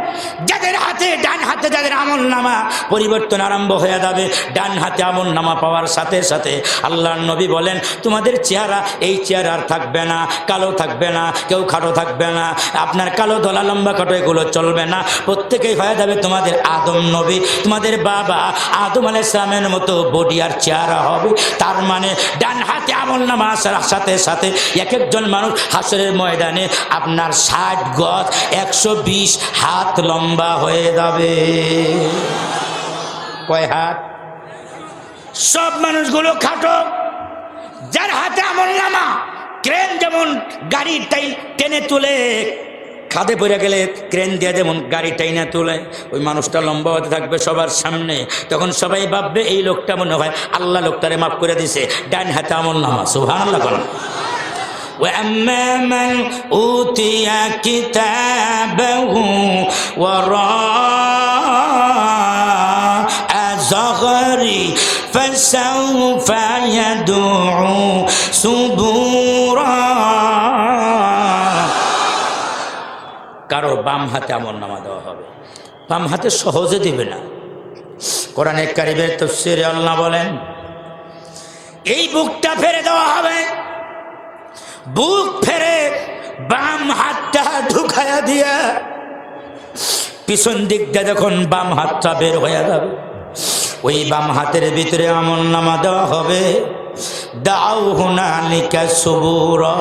যাদের হাতে, ডান হাতে যাদের আমলনামা, পরিবর্তন আরম্ভ হয়ে যাবে। ডান হাতে আমলনামা পাওয়ার সাথে সাথে আল্লাহর নবী বলেন, তোমাদের চেহারা এই চেহারা আর থাকবে না, কালো থাকবে না, কেউ খাটো থাকবে না, আপনার কালো ধলা লম্বা খাটো এগুলো চলবে না, প্রত্যেকেই হয়ে যাবে তোমাদের আদম নবী, তোমাদের বাবা আদম আলাইহিস সালামের মতো বডি আর চেহারা হবে। তার মানে ডান হাতে আমলনামা আসার সাথে সাথে এক একজন মানুষ হাসরের ময়দানে আপনার 60 গজ 120 হাত লম্বা হয়ে যাবে। কয় হাত? সব মানুষগুলো খাটো, যার হাতে আমলনামা, ক্রেন যেমন গাড়ি টেনে তুলে, খাদে পড়ে গেলে ক্রেন দিয়ে যেমন গাড়ি টাইনা তুলে, ওই মানুষটা লম্বা হতে থাকবে সবার সামনে। তখন সবাই ভাববে এই লোকটা মনে হয় আল্লাহ লোকটারে মাফ করে দিছে, ডান হাতে আমলনামা। সুবহানাল্লাহ বলেন। وأما من أوتي كتابه وراء ظهره فسوف يدعو ثبورا। কারো বাম হাতে আমলনামা দেওয়া হবে, বাম হাতে সহজে দিবে না। কোরআনে কারীমের তাফসীরে আল্লাহ বলেন, এই বুকটা ফেরে দেওয়া হবে, বুক ফেরে বাম হাতটা ঢুকায়া দিয়া পিছন দিক দিয়ে যখন বাম হাতটা বের হয়ে যাবে, ওই বাম হাতের ভিতরে আমলনামা দেওয়া হবে। দাও হুনালিকা সুবুরা,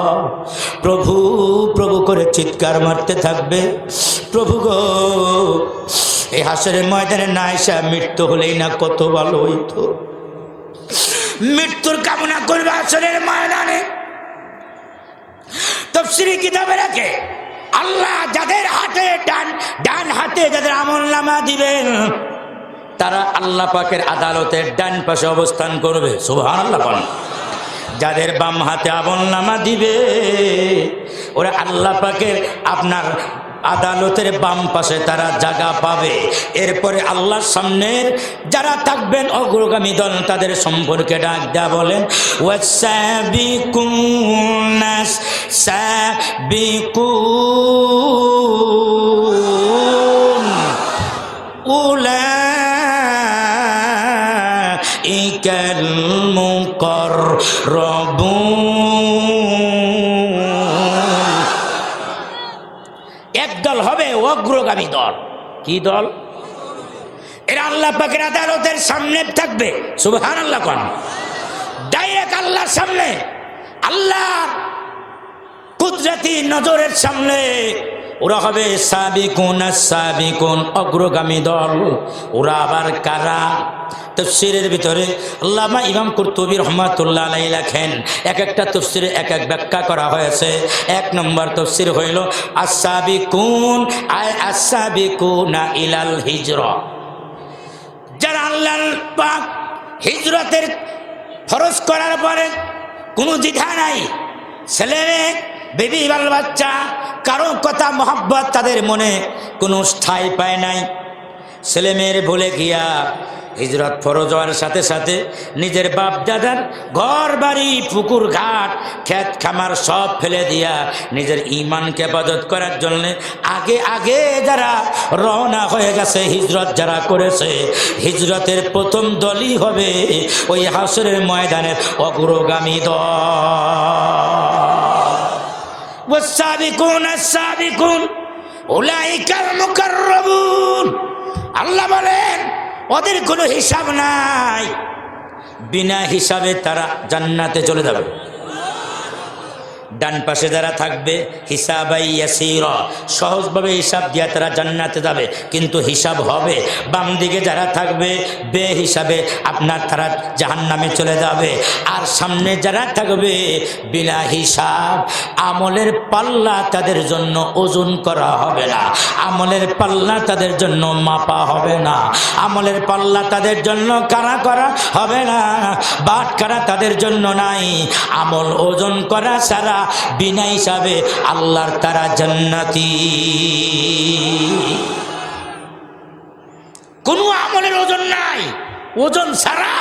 প্রভু প্রভু করে চিৎকার মারতে থাকবে, প্রভু গো, এই হাসরের ময়দানে না এসে মৃত্যু হলেই না কত ভালো হইতো। মৃত্যুর কামনা করবে হাসরের ময়দানে। তাফসীরি কিতাবে রাখে আল্লাহ যাদের হাতে ডান হাতে যাদের আমলনামা দিবেন, তারা আল্লাহ পাকের আদালতের ডান পাশে অবস্থান করবে। সুবহানাল্লাহ বলেন। যাদের বাম হাতে আমলনামা দিবে, ওরা আল্লাহ পাকের আপনার আদালতের বাম পাশে তারা জায়গা পাবে। এরপরে আল্লাহর সামনের যারা থাকবেন অগ্রগামী দল, তাদের সম্পর্কে ডাক দেয়া বলেন, ওয়াসাবিকুনাস সাবিকুন উলাইকাল মুকাররাবুন। অগ্রগামী দল। কি দল? এরা আল্লাহ পাকের আদালতের সামনে থাকবে। সুবহানাল্লাহ কোন? ডাইরেক্ট আল্লাহর সামনে, আল্লাহর কুদরতি নজরের সামনে ওরা হবে সাবিকুন সাবিকুন, অগ্রগামী দল। ওরা আবার কারা? তাফসীরের ভিতরে আল্লামা ইমাম কুরতুবী রাহমাতুল্লাহ আলাইহি লেখেন, এক একটা তাফসীরে এক এক ব্যাখ্যা করা হয়েছে। এক নম্বর তাফসীর হইল আস-সাবিকুন আয় আস-সাবিকুনা ইলাল হিজরা, যারা আল্লাহ পাক হিজরতের ফরজ করার পরে কোনো দ্বিধা নাই, ছেলে বেবি বাল বাচ্চা কারো কথা মহব্বত তাদের মনে কোনো স্থায়ী পায় নাই। ছেলে মেয়ের ভুলে গিয়া হিজরত ফরজ হওয়ার সাথে সাথে নিজের বাপ দাদার ঘর বাড়ি পুকুর ঘাট ক্ষেত খামার সব ফেলে দিয়া নিজের ঈমানকে হেফাজত করার জন্য আগে আগে যারা রওনা হয়ে গেছে, হিজরত যারা করেছে, হিজরতের প্রথম দলই হবে ওই হাসরের ময়দানের অগ্রগামী দল। ওয়াস-সাবিকুন আস-সাবিকুন উলাইকাল মুকাররাবুন, আল্লাহ বলেন ওদের কোনো হিসাব নাই, বিনা হিসাবে তারা জান্নাতে চলে যাবে। ডান পাশে যারা থাকবে হিসাবাই ইয়াসীরা, সহজভাবে হিসাব দিয়া তারা জান্নাতে যাবে, কিন্তু হিসাব হবে। বাম দিকে যারা থাকবে বে হিসাবে আপনার তারা জাহান্নামে চলে যাবে। আর সামনে যারা থাকবে বিনা হিসাব, আমলের পাল্লা তাদের জন্য ওজন করা হবে না, আমলের পাল্লা তাদের জন্য মাপা হবে না, আমলের পাল্লা তাদের জন্য কারা করা হবে না, বাট কারা তাদের জন্য নাই। আমল ওজন করা ছাড়া বিনা হিসাবে আল্লাহর তারা জান্নাতি। কোন আমলের ওজন নাই, ওজন ছাড়া।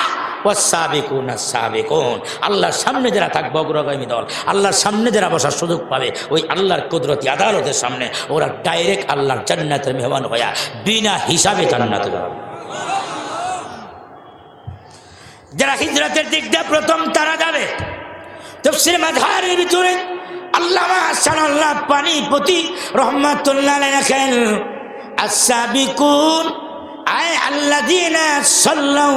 ওয়াস-সাবিকুন আস-সাবিকুন, আল্লাহর সামনে যারা থাকবে অগ্রগামী দল, আল্লাহর সামনে যারা বসার সুযোগ পাবে ওই আল্লাহর কুদরতি আদালতের সামনে, ওরা ডাইরেক্ট আল্লাহর জান্নাতের মেহমান হইয়া বিনা হিসাবে জান্নাতে যাবে। যারা হিজরতের দিক দিয়ে প্রথম তারা যাবে। তাফসীর মাযহারের ভিতরে আল্লামা সানাল্লাহ পানিপতি রাহমাতুল্লাহ আলাইহি লেখেন, আস-সাবিকুন আয় আল্লাযীনা সাল্লাউ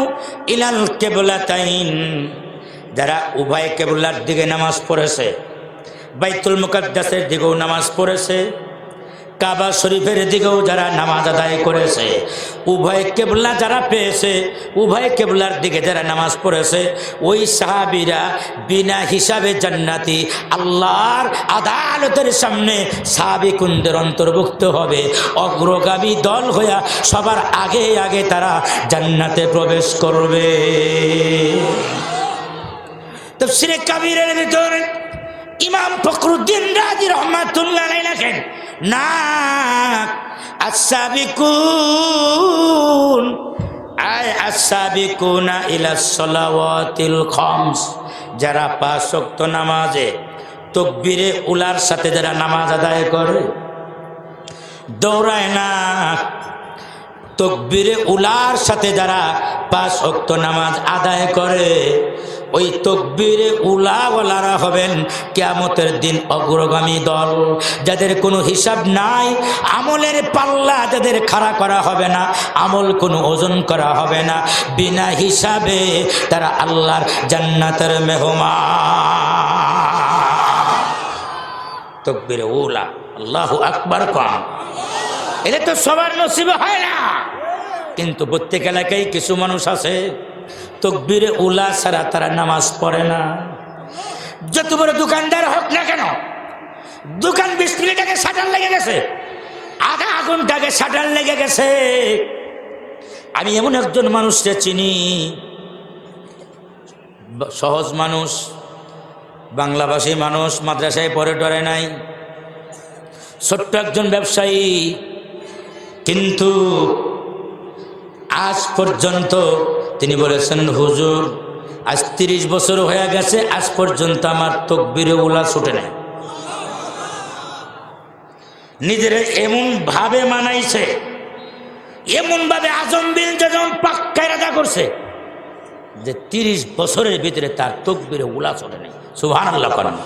ইলাল কিবলাতাইন, যারা উভয় কিবলার দিকে নামাজ পড়েছে, বাইতুল মুকাদ্দাসের দিকেও নামাজ পড়েছে, কাবা শরীফের দিকেও যারা নামাজ আদায় করেছে, উভয় কেবলা যারা পেয়েছে, উভয় কেবলার দিকে যারা নামাজ পড়েছে, ওই সাহাবীরা বিনা হিসাবে জান্নাতি। আল্লাহর আদালতের সামনে সাহাবীকুনদের অন্তর্ভুক্ত হবে, অগ্রগামী দল হইয়া সবার আগে আগে তারা জান্নাতে প্রবেশ করবে। তাফসীরে কাবীরের ভিতরে ইমাম ফখরুদ্দিন রাজি রাহমাতুল্লাহ আলাইহি লেখেন, না, আস-সাবিকুন আয় আস-সাবিকুনা ইলাস সালাওয়াতিল খামস, যারা 5 ওয়াক্ত নামাজে তাকবীরে উলার সাথে যারা নামাজ আদায় করে, দৌড়ায় না, তাকবীরে উলার সাথে যারা 5 ওয়াক্ত নামাজ আদায় করে, ওই তাকবীরে উলাওয়ালারা হবেন কিয়ামতের দিন অগ্রগামী দল। যাদের কোনো হিসাব নাই, আমলের পাল্লা যাদের খাড়া করা হবে না, আমল কোনো ওজন করা হবে না, বিনা হিসাবে তারা আল্লাহর জান্নাতের মেহমান। তাকবীরে উলা, আল্লাহু আকবার কম, এটা তো সবার নসিবে হয় না। কিন্তু প্রত্যেক এলাকায় কিছু মানুষ আছে তাকবীরে উলা ছাড়া তারা নামাজ পড়ে না। যত বড় দোকানদার হোক না কেন, দোকান 20 মিনিট আগে শাটার লেগে গেছে, আধা ঘন্টা আগে শাটার লেগে গেছে। আমি এমন একজন মানুষকে চিনি, সহজ মানুষ, বাংলাভাষী মানুষ, মাদ্রাসায় পড়ে টরে নাই, ছোট্ট একজন ব্যবসায়ী, কিন্তু আজ পর্যন্ত তিনি বলেছেন, হুজুর আজ 30 বছর হয়ে গেছে, আজ পর্যন্ত আমার তাকবীরে উলা ছুটে নাই। নিজের এমন ভাবে মানাইছে, এমন ভাবে আজম বিন যখন পাক্কা রাজা করছে যে 30 বছরের ভিতরে তার তাকবীরে উলা ছুটে নাই। সুবহানাল্লাহ করেন।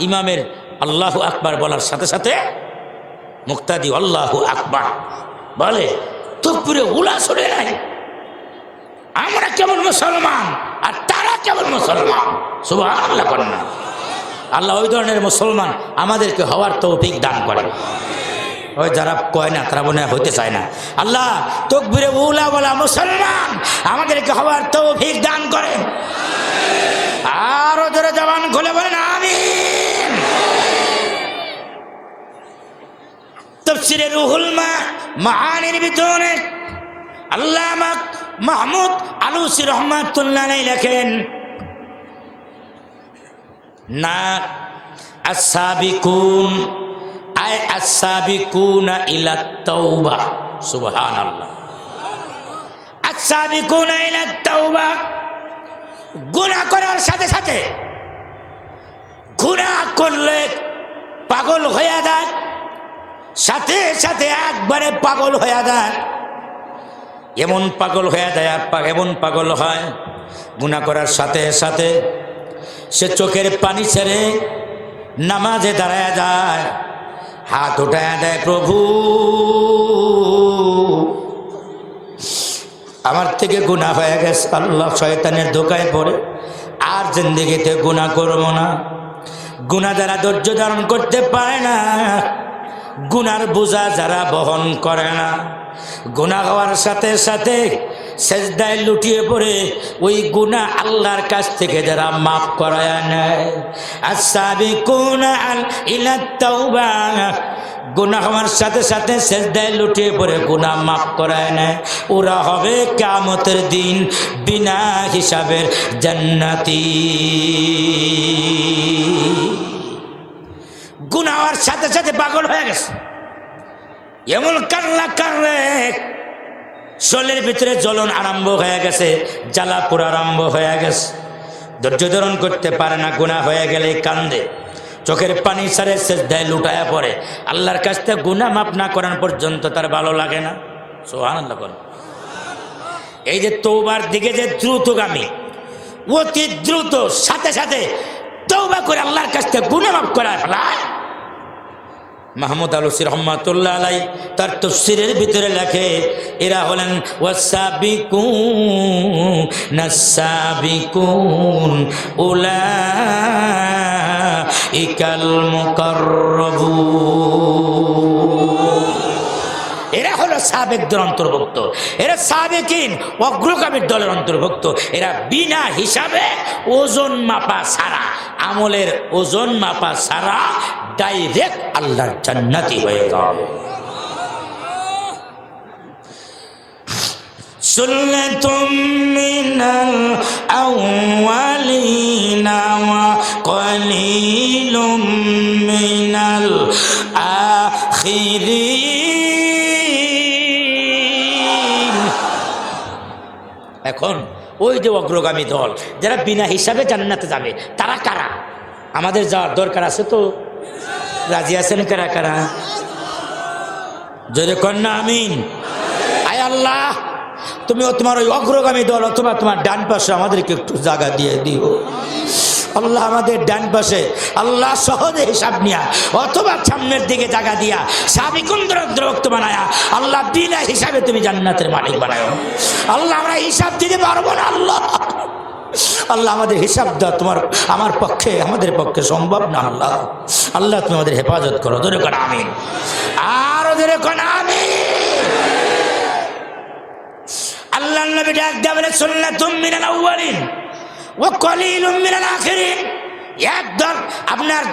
ইমামের আল্লাহু আকবার বলার সাথে সাথে মুক্তাদি আল্লাহু আকবার বলে, তাকবীরে উলা সরে নাই। আমরা কেমন মুসলমান আর তারা কেমন মুসলমান, সুবহানাল্লাহ করেন না। আল্লাহ ওই ধরনের মুসলমান আমাদেরকে হওয়ার তৌফিক দান করেন। ওই যারা কয় না তারা মনে হয় হইতে চায় না। আল্লাহ তাকবীরে উলা বলা মুসলমান আমাদেরকে হওয়ার তৌফিক দান করেন। আরো জোরে জবান খুলে বলেন আমিন। তাফসীরে রুহুল মাআনির ভিতরে আল্লামা মাহমুদ আলুসি রহমাতুল্লাহ আলাইহি লেখেন, না আস-সাবিকুন আয় আস-সাবিকুনা ইলা তাওবা, সুবহানাল্লাহ। আস-সাবিকুনা ইলা তাওবা, গুনাহ করার সাথে সাথে, গুনাহ করলে পাগল হয়ে যায়, সাথে সাথে একবারে পাগল হয়ে যায়। এমন পাগল হয়ে যায়, এমন পাগল হয় গুনাহ করার সাথে সাথে সে চোখের পানি ছেড়ে নামাজে দাঁড়ায় যায়, হাত উঠায় দেয়, প্রভু আমার থেকে গুনাহ হয়ে গেছে, আল্লাহ শয়তানের ধোকায় পড়ে আর জিন্দেগিতে গুনাহ করবো না। গুনাহ যারা ধৈর্য ধারণ করতে পারে না, গুনার বোঝা যারা বহন করে না, গুনাহ হওয়ার সাথে সাথে সেজদায় লুটিয়ে পড়ে ওই গুনাহ আল্লাহর কাছ থেকে যারা মাফ করায় নেয়, আস-সাবিকুনা ইলা তাওবা, গুনাহ হওয়ার সাথে সাথে সেজদায় লুটিয়ে পড়ে গুনাহ মাফ করায় নেয়, ওরা হবে কিয়ামতের দিন বিনা হিসাবের জান্নাতি। গুনাহ হওয়ার সাথে সাথে পাগল হয়ে গেছে, এমন কান্না কান্নে শরীরের ভিতরে জ্বলন আরম্ভ হয়ে গেছে, জ্বালাপুর আরম্ভ হয়ে গেছে, ধৈর্য ধারণ করতে পারে না, গুনাহ হয়ে গেলে কান্দে, চোখের পানি ছাড়ে সেজদায় লুটায়া পড়ে। আল্লাহর কাছ থেকে গুনাহ মাফ না করার পর্যন্ত তার ভালো লাগে না, সুবহানাল্লাহ। এই যে তওবার দিকে যে দ্রুতগামী, অতি দ্রুত সাথে সাথে তওবা করে আল্লাহর কাছ থেকে গুনাহ মাফ করা ফেলায়, মাহমুদ আলুসি রহমাতুল্লাহ আলাইহি তার তাফসীরের ভিতরে লেখে, এরা হলেন ওয়াসাবিকুন উলাইকাল মুকাররাবুন। এরা হলো সাবেকদের অন্তর্ভুক্ত, এরা সাবেকিন অগ্রগামীর দলের অন্তর্ভুক্ত। এরা বিনা হিসাবে ওজন মাপা ছাড়া, আমলের ওজন মাপা ছাড়া ডাইরেক্ট আল্লাহর জান্নাতি হয়ে যাবে। সুন্নাতুম মিনাল আউয়ালিনা ওয়া কলিলুম মিনাল আখিরিন। এখন ওই যে অগ্রগামী দল যারা বিনা হিসাবে জান্নাতে যাবে, তারা কারা? আমাদের যাওয়ার দরকার আছে তো, রাজি আছেন কারা কারা? যদি কন্যা আমিন। আয় আল্লাহ, তুমি তোমার ওই অগ্রগামী দল অথবা তোমার ডান পাশে আমাদেরকে একটু জায়গা দিয়ে দিও আল্লাহ। আমাদের ডান পাশে আল্লাহ সহজে হিসাব নিয়া অথবা সামনের দিকে জায়গা দিয়া সাবিকুনদের অন্তর্ভুক্ত বানায়া আল্লাহ বিনা হিসাবে তুমি জান্নাতের মালিক বানায় আল্লাহ। আমরা হিসাব দিতে পারবো না আল্লাহ। আল্লাহ আমাদের হিসাব দেওয়া তোমার আমার পক্ষে, আমাদের পক্ষে সম্ভব না আল্লাহ। আল্লাহ তুমি আমাদের হেফাজত করো। ধরে কোন আমিন, আরো ধরে কোন আমিন। আল্লাহ নবী ডাক দেয়া বলে, সুন্নাতুম মিনাল আউয়ালিন ওয়া কলিলুম মিনাল আখিরিন। একদল আপনার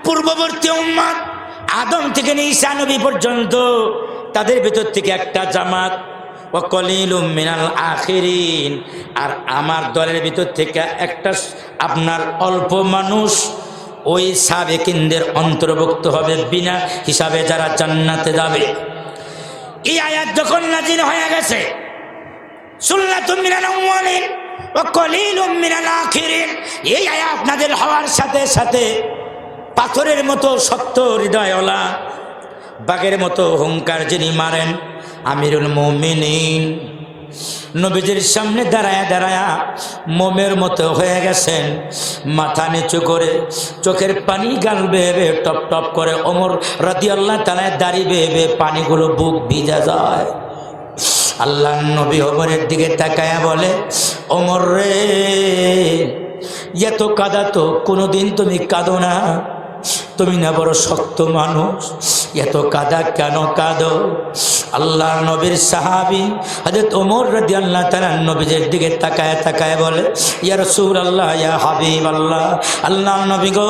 পূর্ববর্তী উম্মত আদম থেকে নিয়ে ঈসা নবী পর্যন্ত, তাদের ভিতর থেকে একটা জামাত, ওয়া কলিলুম মিনাল আখিরিন। আর আমার দলের ভিতর থেকে একটা আপনার অল্প মানুষ ওই সাবেকিনদের অন্তর্ভুক্ত হবে, বিনা হিসাবে যারা জান্নাতে যাবে। এই আয়াত যখন নাযিল হয়ে গেছে, সুন্নাতুম মিনাল আউয়ালিন ওয়া কলিলুম মিনাল আখিরিন, এই আয়াত নাযিল হওয়ার সাথে সাথে পাথরের মতো শক্ত হৃদয়ওয়ালা, বাঘের মতো হুঙ্কার যিনি মারেন, আমিরুল মুমিনিন নবীজির সামনে দাঁড়ায়া দাঁড়ায়া মোমের মতো হয়ে গেছেন, মাথা নিচু করে চোখের পানি গাল বেয়ে বেয়ে টপ টপ করে ওমর রাদিয়াল্লাহু তাআলা দাড়ি বেয়ে বেয়ে পানিগুলো বুক ভিজা যায়। আল্লাহ নবী ওমরের দিকে তাকায়া বলে, ওমর রে, এত কাঁদা তো কোনোদিন তুমি কাঁদো না, তুমি না বড় শক্ত মানুষ, এত কাঁদা কেন কাঁদো? আল্লাহ নবীর সাহাবী হযরত ওমর রাদিয়াল্লাহু তাআলা নবীর দিকে তাকায় তাকায় বলে, ইয়া রাসূলুল্লাহ, ইয়া হাবিবাল্লাহ, আল্লাহর নবী গো,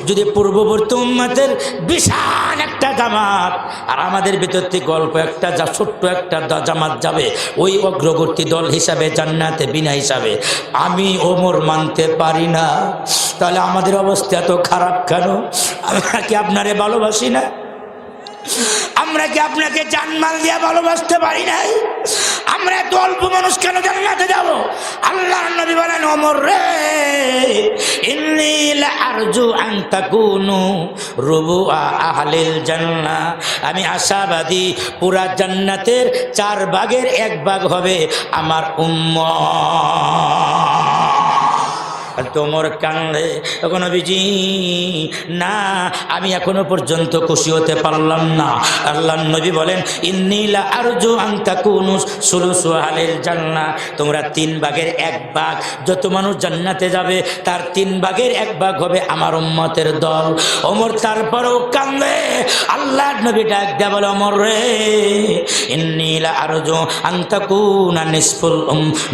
যদি পূর্ববর্তী উম্মতের বিশাল একটা জামাত আর আমাদের ভিতর থেকে অল্প একটা ছোট্ট একটা জামাত যাবে ওই অগ্রবর্তী দল হিসাবে জান্নাতে বিনা হিসাবে, আমি ওমর মানতে পারি না, তাহলে আমাদের অবস্থা এত খারাপ কেন? আমরা কি আপনারে ভালোবাসি না? আমরা কি আপনাকে জানমাল দিয়ে ভালোবাসতে পারি নাই? আমরা এত অল্প মানুষ কেন জান্নাতে যাব? আল্লাহর নবী বলেন, ওমর রে, ইন্নী লা আরজু আন তাকুনু রুবুআ আহলিল জান্নাহ, আমি আশাবাদী পুরা জান্নাতের 4 ভাগের 1 ভাগ হবে আমার উম্মত। তোমর কান্দে, এখন নবীজি না, আমি এখনো পর্যন্ত খুশি হতে পারলাম না। আল্লাহর নবী বলেন, ইন্নী লা আরজু আন তাকুনু সুলুসু আহলিল জান্নাহ, তোমরা 3 ভাগের 1 ভাগ, যত মানুষ জান্নাতে যাবে তার 3 ভাগের 1 ভাগ হবে আমার উম্মতের দল। ওমর তারপরেও কান্দে। আল্লাহর নবী ডাক দেয়া বলে, ওমর রে, ইন্নী লা আরজু আন তাকুনা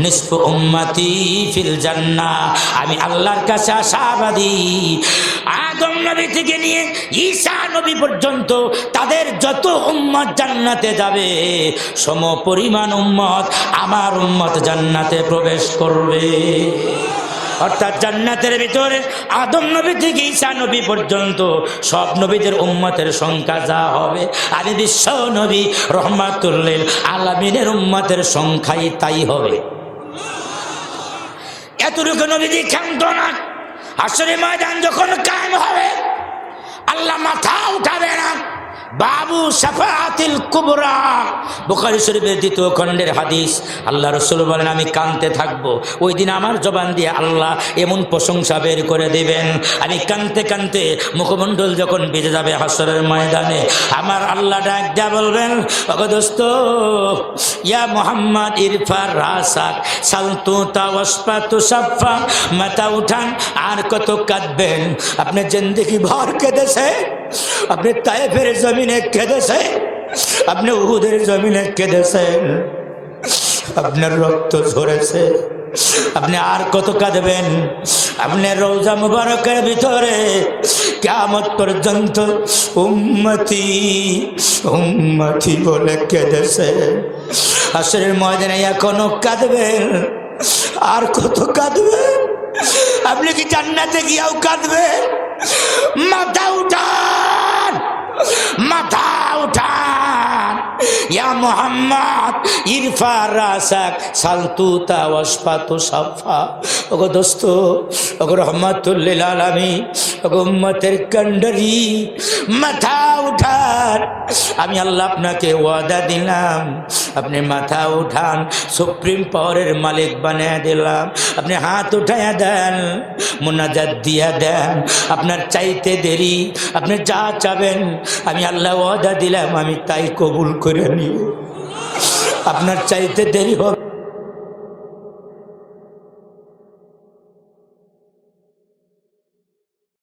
নিসফু উম্মতি ফিল জান্নাহ, আমি আল্লাহর কাছে আশাবাদী আদম নবী থেকে নিয়ে ঈসা নবী পর্যন্ত তাদের যত উম্মত জান্নাতে যাবে সমপরিমাণ উম্মত আমার উম্মত জান্নাতে প্রবেশ করবে। অর্থাৎ জান্নাতের ভিতরে আদম নবী থেকে ঈসা নবী পর্যন্ত সব নবীদের উম্মতের সংখ্যা যা হবে, আর বিশ্ব নবী রহমাতুল লিল আলামিনের উম্মতের সংখ্যাই তাই হবে। এতটুকু নবীজি ক্ষান্ত না। হাশরের ময়দান যখন কায়েম হবে, আল্লাহ মাথা উঠাবে না। বাবু শাফাআতিল কুবরা, বুখারী শরীফের 2 খণ্ডের হাদিস। আল্লাহ রাসূল বলেন, আমি কাঁদতে থাকবো। ওই দিন আমার জবান দিয়ে আল্লাহ এমন প্রশংসা বের করে দিবেন, আমি কাঁদতে কাঁদতে মুখমণ্ডল যখন ভিজে যাবে হাশরের ময়দানে, আমার আল্লাহ ডাক দেয়া বলবেন, ওগো দোস্ত, ইয়া মুহাম্মদ ইরফা রাসাক সালতু তাওয়াসপাতু সাফা, মাথা উঠান। আর কত কাঁদবেন? আপনি জিন্দেগি ভর কেঁদেছে, আপনি তায়েফের জমিনে কেঁদেছে, আপনি উহুদের জমিনে কেঁদেছেন, আপনার রক্ত ঝরেছে, আপনি আর কত কাঁদবেন? আপনি রওজা মুবারকের ভিতরে কিয়ামত পর্যন্ত উম্মতি উম্মতি বলে কেঁদেছে। হাশরের ময়দানে এখনো কাঁদবেন, আর কত কাঁদবেন? আপনি কি জান্নাতে গিয়েও কাঁদবেন? মাথা উঠান, মাথা উঠান। ইয়া মুহাম্মদ ইরফা রাসাক সালতু তাওয়াসপাতু সাফা, ওগো দোস্ত, ওগো রহমাতুল লিল আলামিন, ওগো উম্মতের কান্ডারি, মাথা উঠান। আমি আল্লাহ আপনাকে ওয়াদা দিলাম, আপনি মাথা উঠান, সুপ্রিম পাওয়ারের মালিক বানিয়ে দিলাম। আপনি হাত উঠাইয়া দেন, মুনাজাত দিয়া দেন, আপনার চাইতে দেরি, আপনি যা চাবেন আমি আল্লাহ ওয়াদা দিলাম আমি তাই কবুল করে নিব। আপনার চাইতে দেরি হবে।